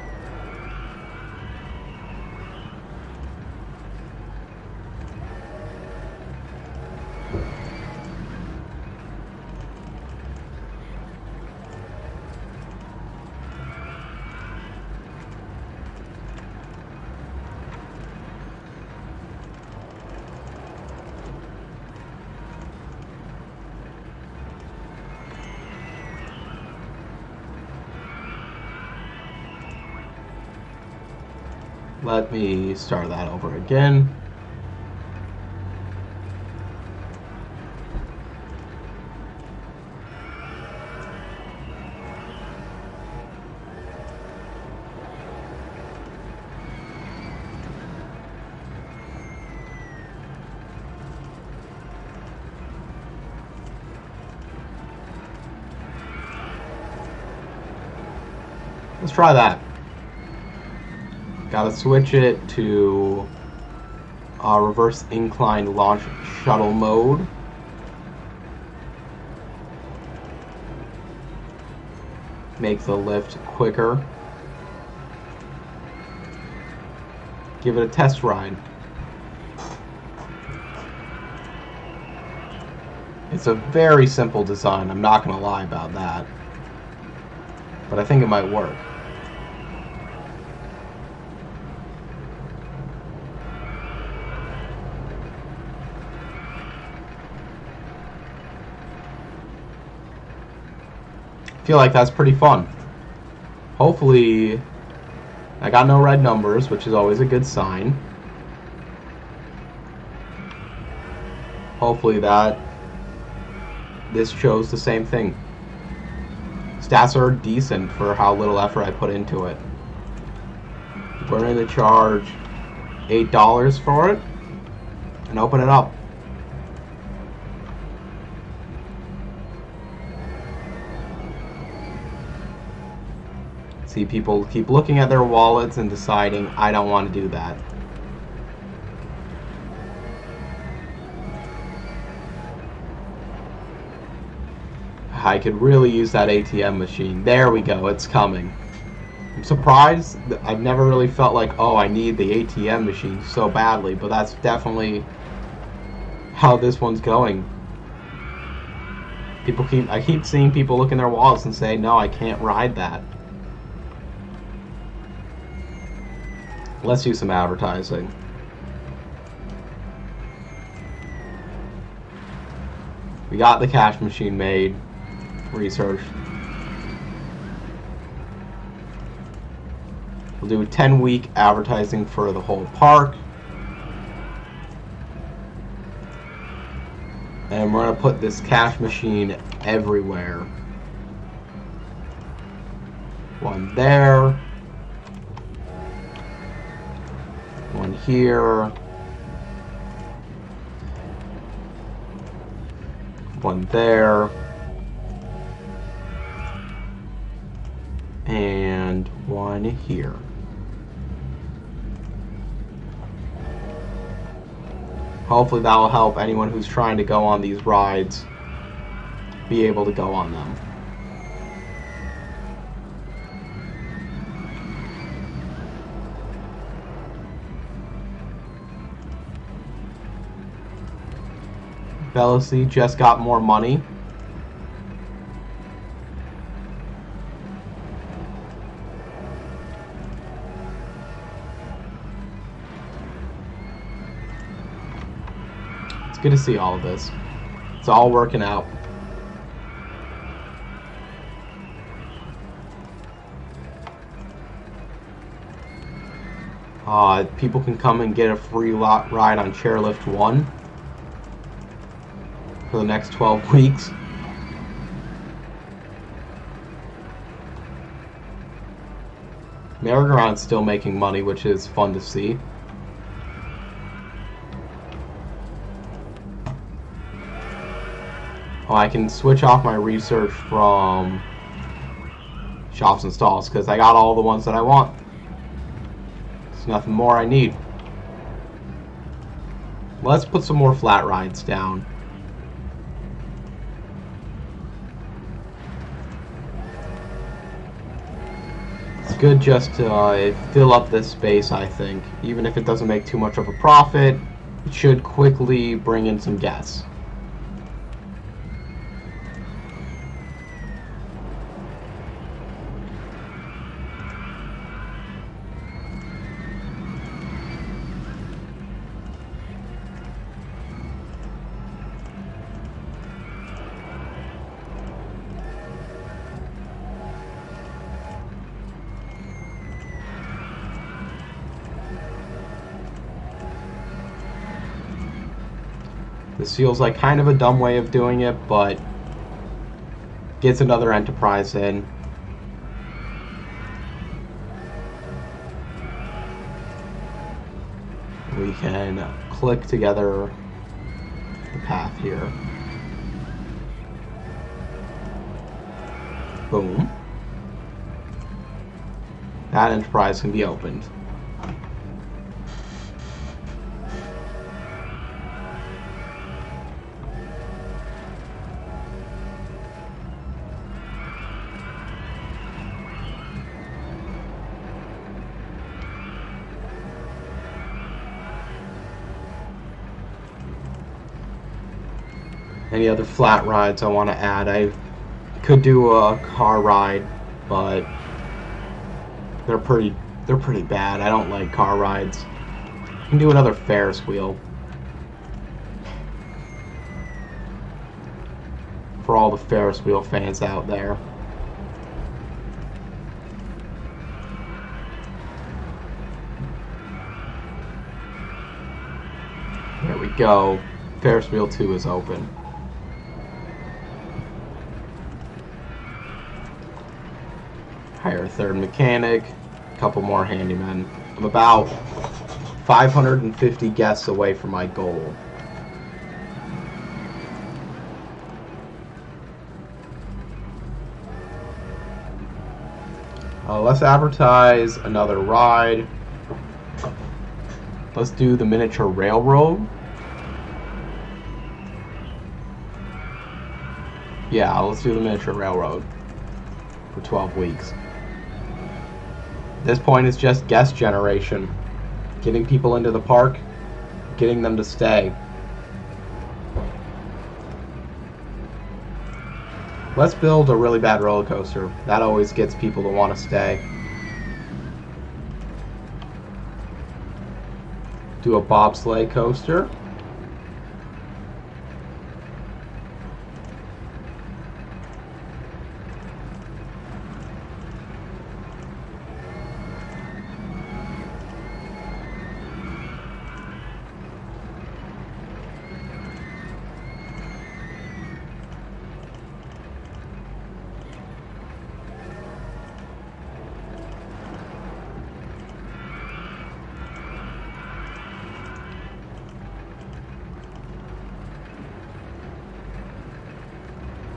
S1: Let me start that over again. Let's try that. Gotta switch it to reverse incline launch shuttle mode. Make the lift quicker. Give it a test ride. It's a very simple design, I'm not going to lie about that. But I think it might work. I feel like that's pretty fun. Hopefully, I got no red numbers, which is always a good sign. Hopefully this shows the same thing. Stats are decent for how little effort I put into it. We're going to charge $8 for it and open it up. See, people keep looking at their wallets and deciding, I don't want to do that. I could really use that ATM machine. There we go, it's coming. I'm surprised. I've never really felt like, oh, I need the ATM machine so badly, but that's definitely how this one's going. I keep seeing people look in their wallets and say, no, I can't ride that. Let's do some advertising. We got the cash machine made. Research. We'll do a 10-week advertising for the whole park. And we're going to put this cash machine everywhere. One there. One here. One there. And one here. Hopefully that will help anyone who's trying to go on these rides be able to go on them. Veloci just got more money. It's good to see all of this. It's all working out. People can come and get a free ride on Chairlift 1 for the next 12 weeks. Merry-Go-Round's still making money, which is fun to see. Oh, I can switch off my research from shops and stalls because I got all the ones that I want. There's nothing more I need. Let's put some more flat rides down. It's good just to fill up this space, I think. Even if it doesn't make too much of a profit, it should quickly bring in some guests. This feels like kind of a dumb way of doing it, but gets another enterprise in. We can click together the path here. Boom. That enterprise can be opened. Any other flat rides I want to add? I could do a car ride, but they're pretty bad. I don't like car rides. I can do another Ferris wheel. For all the Ferris wheel fans out there. There we go. Ferris wheel 2 is open. Hire a third mechanic, a couple more handymen. I'm about 550 guests away from my goal. Let's advertise another ride. Let's do the miniature railroad. Yeah, let's do the miniature railroad for 12 weeks. At this point, it's just guest generation. Getting people into the park, getting them to stay. Let's build a really bad roller coaster. That always gets people to want to stay. Do a bobsleigh coaster.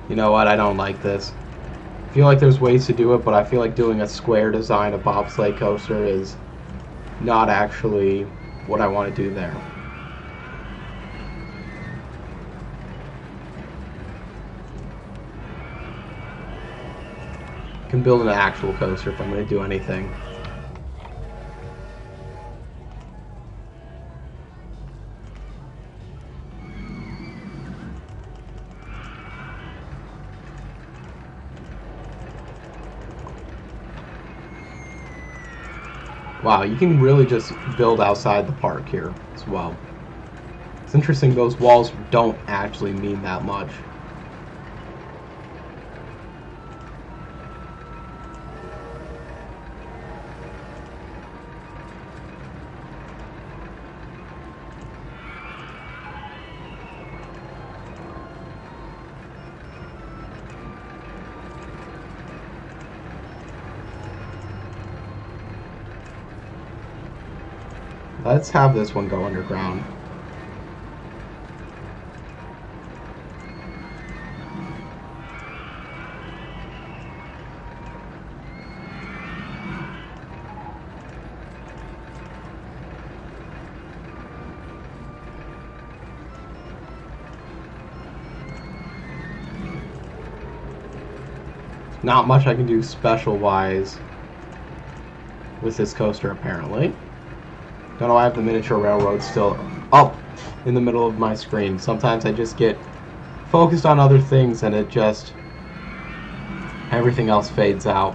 S1: You know what? I don't like this. I feel like there's ways to do it, but I feel like doing a square design of bobsleigh coaster is not actually what I want to do there. I can build an actual coaster if I'm going to do anything. Wow, you can really just build outside the park here as well. It's interesting, those walls don't actually mean that much. Let's have this one go underground. Not much I can do special-wise with this coaster, apparently. Don't know why I have the miniature railroad still up in the middle of my screen. Sometimes I just get focused on other things and it just... everything else fades out.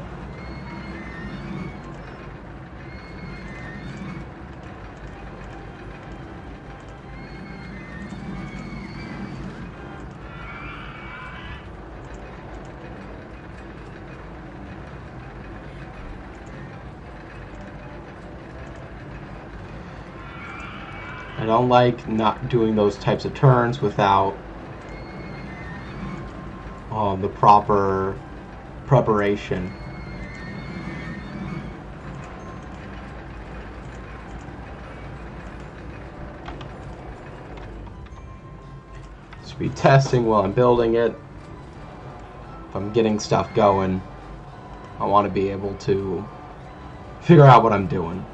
S1: I don't like not doing those types of turns without the proper preparation. Should be testing while I'm building it. If I'm getting stuff going, I want to be able to figure out what I'm doing.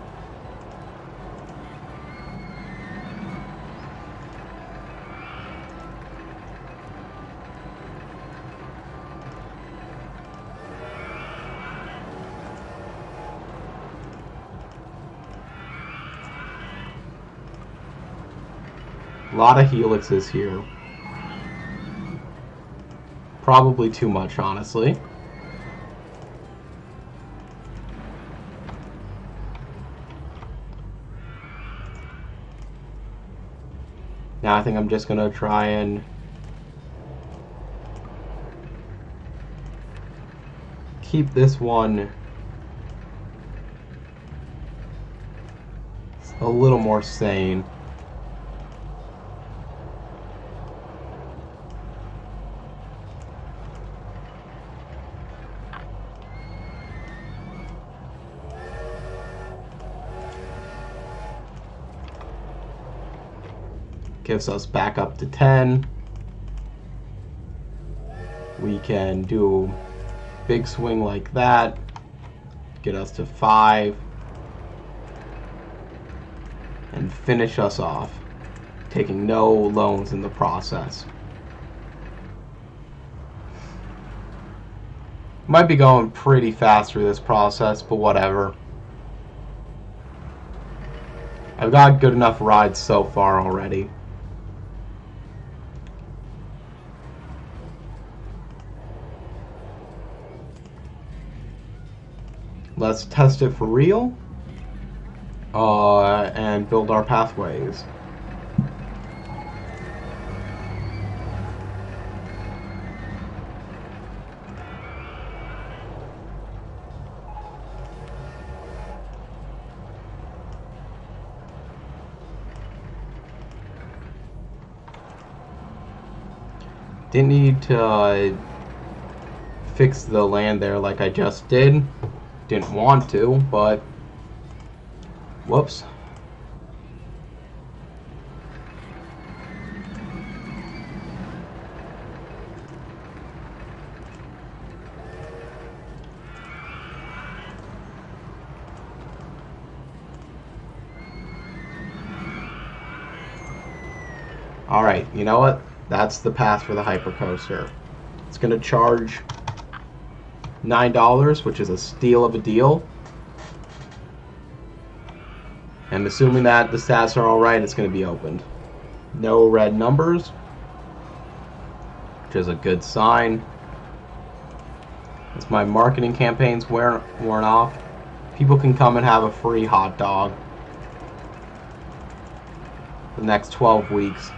S1: A lot of helixes here. Probably too much, honestly. Now I think I'm just gonna try and keep this one a little more sane. Gives us back up to 10. We can do a big swing like that, get us to 5, and finish us off, taking no loans in the process. Might be going pretty fast through this process, but whatever. I've got good enough rides so far already. Let's test it for real and build our pathways. Didn't need to fix the land there like I just did. Didn't want to, but whoops. Alright, you know what? That's the path for the hypercoaster. It's going to charge $9, which is a steal of a deal. And assuming that the stats are alright, it's going to be opened. No red numbers, which is a good sign. As my marketing campaign's worn off, people can come and have a free hot dog for the next 12 weeks.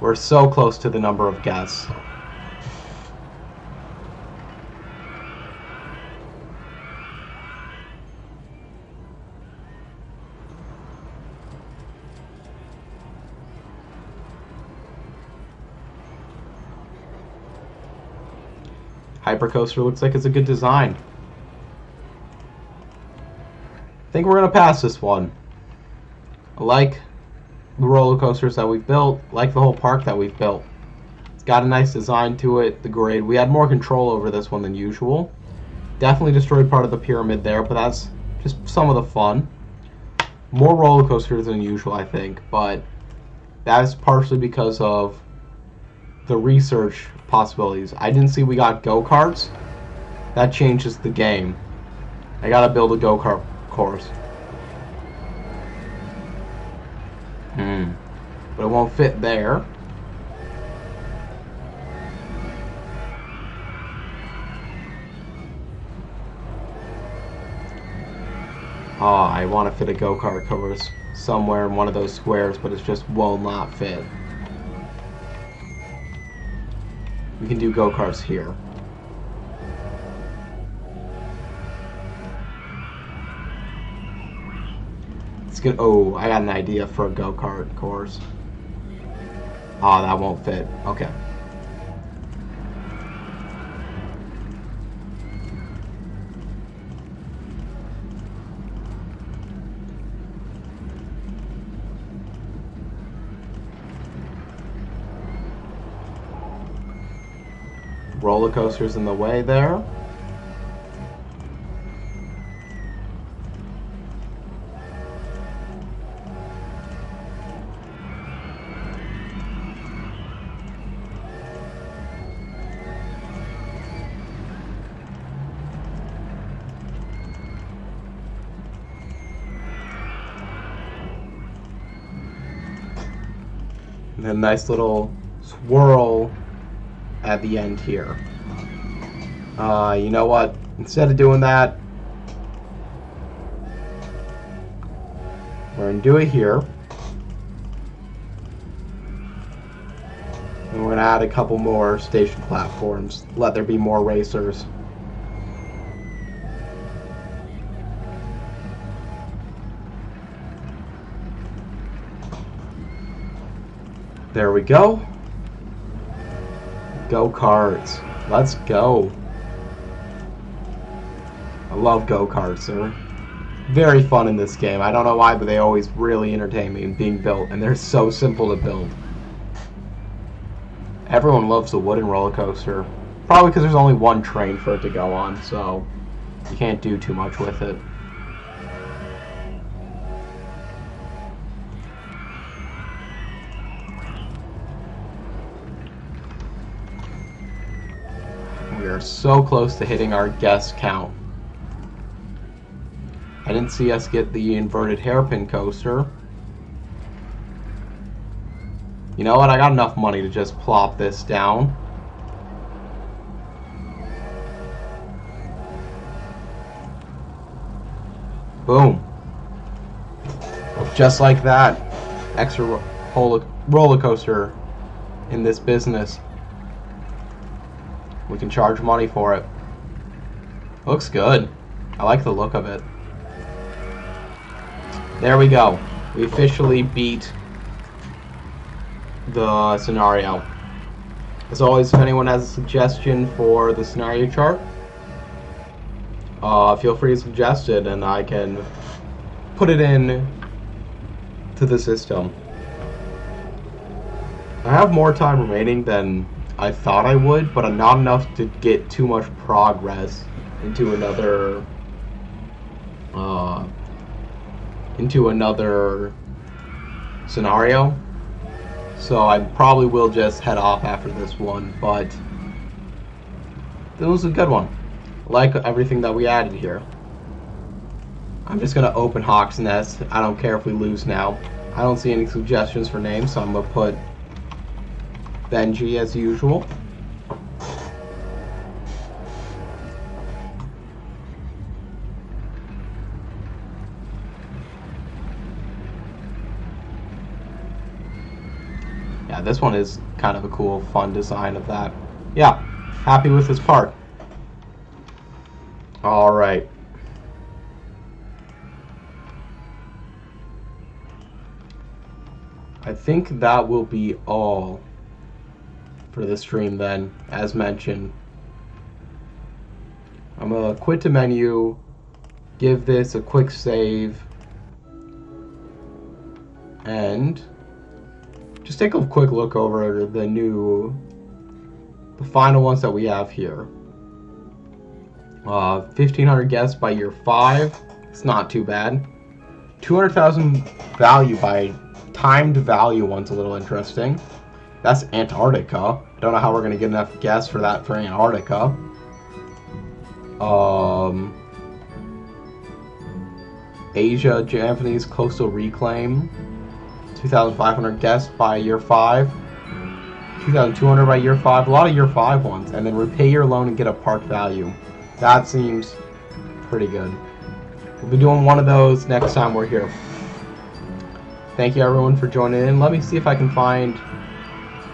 S1: We're so close to the number of guests. Hypercoaster looks like it's a good design. I think we're going to pass this one. I like the roller coasters that we've built, like the whole park that we've built. It's got a nice design to it, the grade. We had more control over this one than usual. Definitely destroyed part of the pyramid there, but that's just some of the fun. More roller coasters than usual, I think, but that's partially because of the research possibilities. I didn't see we got go-karts. That changes the game. I gotta build a go-kart course. But it won't fit there. Oh, I want to fit a go-kart course somewhere in one of those squares, but it just will not fit. We can do go-karts here. It's good. Oh, I got an idea for a go-kart course. Oh, that won't fit. Okay. Roller coasters in the way there. And then nice little swirl at the end here. You know what? Instead of doing that, we're going to do it here. And we're going to add a couple more station platforms. Let there be more racers. There we go. Go-karts. Let's go. I love go-karts. They're very fun in this game. I don't know why, but they always really entertain me in being built, and they're so simple to build. Everyone loves the wooden roller coaster. Probably because there's only one train for it to go on, so you can't do too much with it. We are so close to hitting our guest count. I didn't see us get the inverted hairpin coaster. You know what? I got enough money to just plop this down. Boom. Just like that. Extra roller coaster in this business. We can charge money for it. Looks good. I like the look of it. There we go. We officially beat the scenario. As always, if anyone has a suggestion for the scenario chart, feel free to suggest it and I can put it in to the system. I have more time remaining than I thought I would, but not enough to get too much progress into another scenario. So I probably will just head off after this one, but this was a good one. I like everything that we added here. I'm just gonna open Hawk's Nest. I don't care if we lose now. I don't see any suggestions for names, so I'm gonna put Benji as usual. Yeah, this one is kind of a cool, fun design of that. Yeah, happy with this part. Alright. I think that will be all for the stream then, as mentioned. I'm gonna quit the menu, give this a quick save, and just take a quick look over the final ones that we have here. 1,500 guests by year 5. It's not too bad. 200,000 value by timed value one's a little interesting. That's Antarctica. I don't know how we're going to get enough guests for that for Antarctica. Asia, Japanese Coastal Reclaim. 2,500 guests by year 5. 2,200 by year 5. A lot of year 5 ones. And then repay your loan and get a park value. That seems pretty good. We'll be doing one of those next time we're here. Thank you everyone for joining in. Let me see if I can find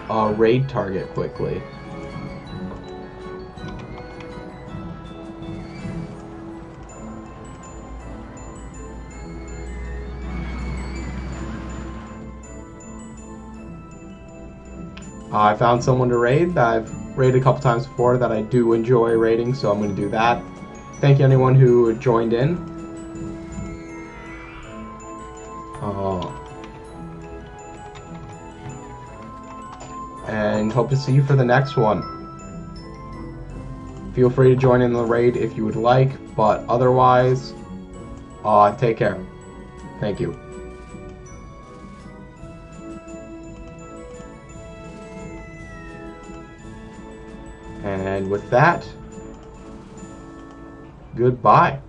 S1: a raid target quickly. I found someone to raid that I've raided a couple times before that I do enjoy raiding, so I'm going to do that. Thank you anyone who joined in. And hope to see you for the next one. Feel free to join in the raid if you would like, but otherwise, take care. Thank you. And with that, goodbye.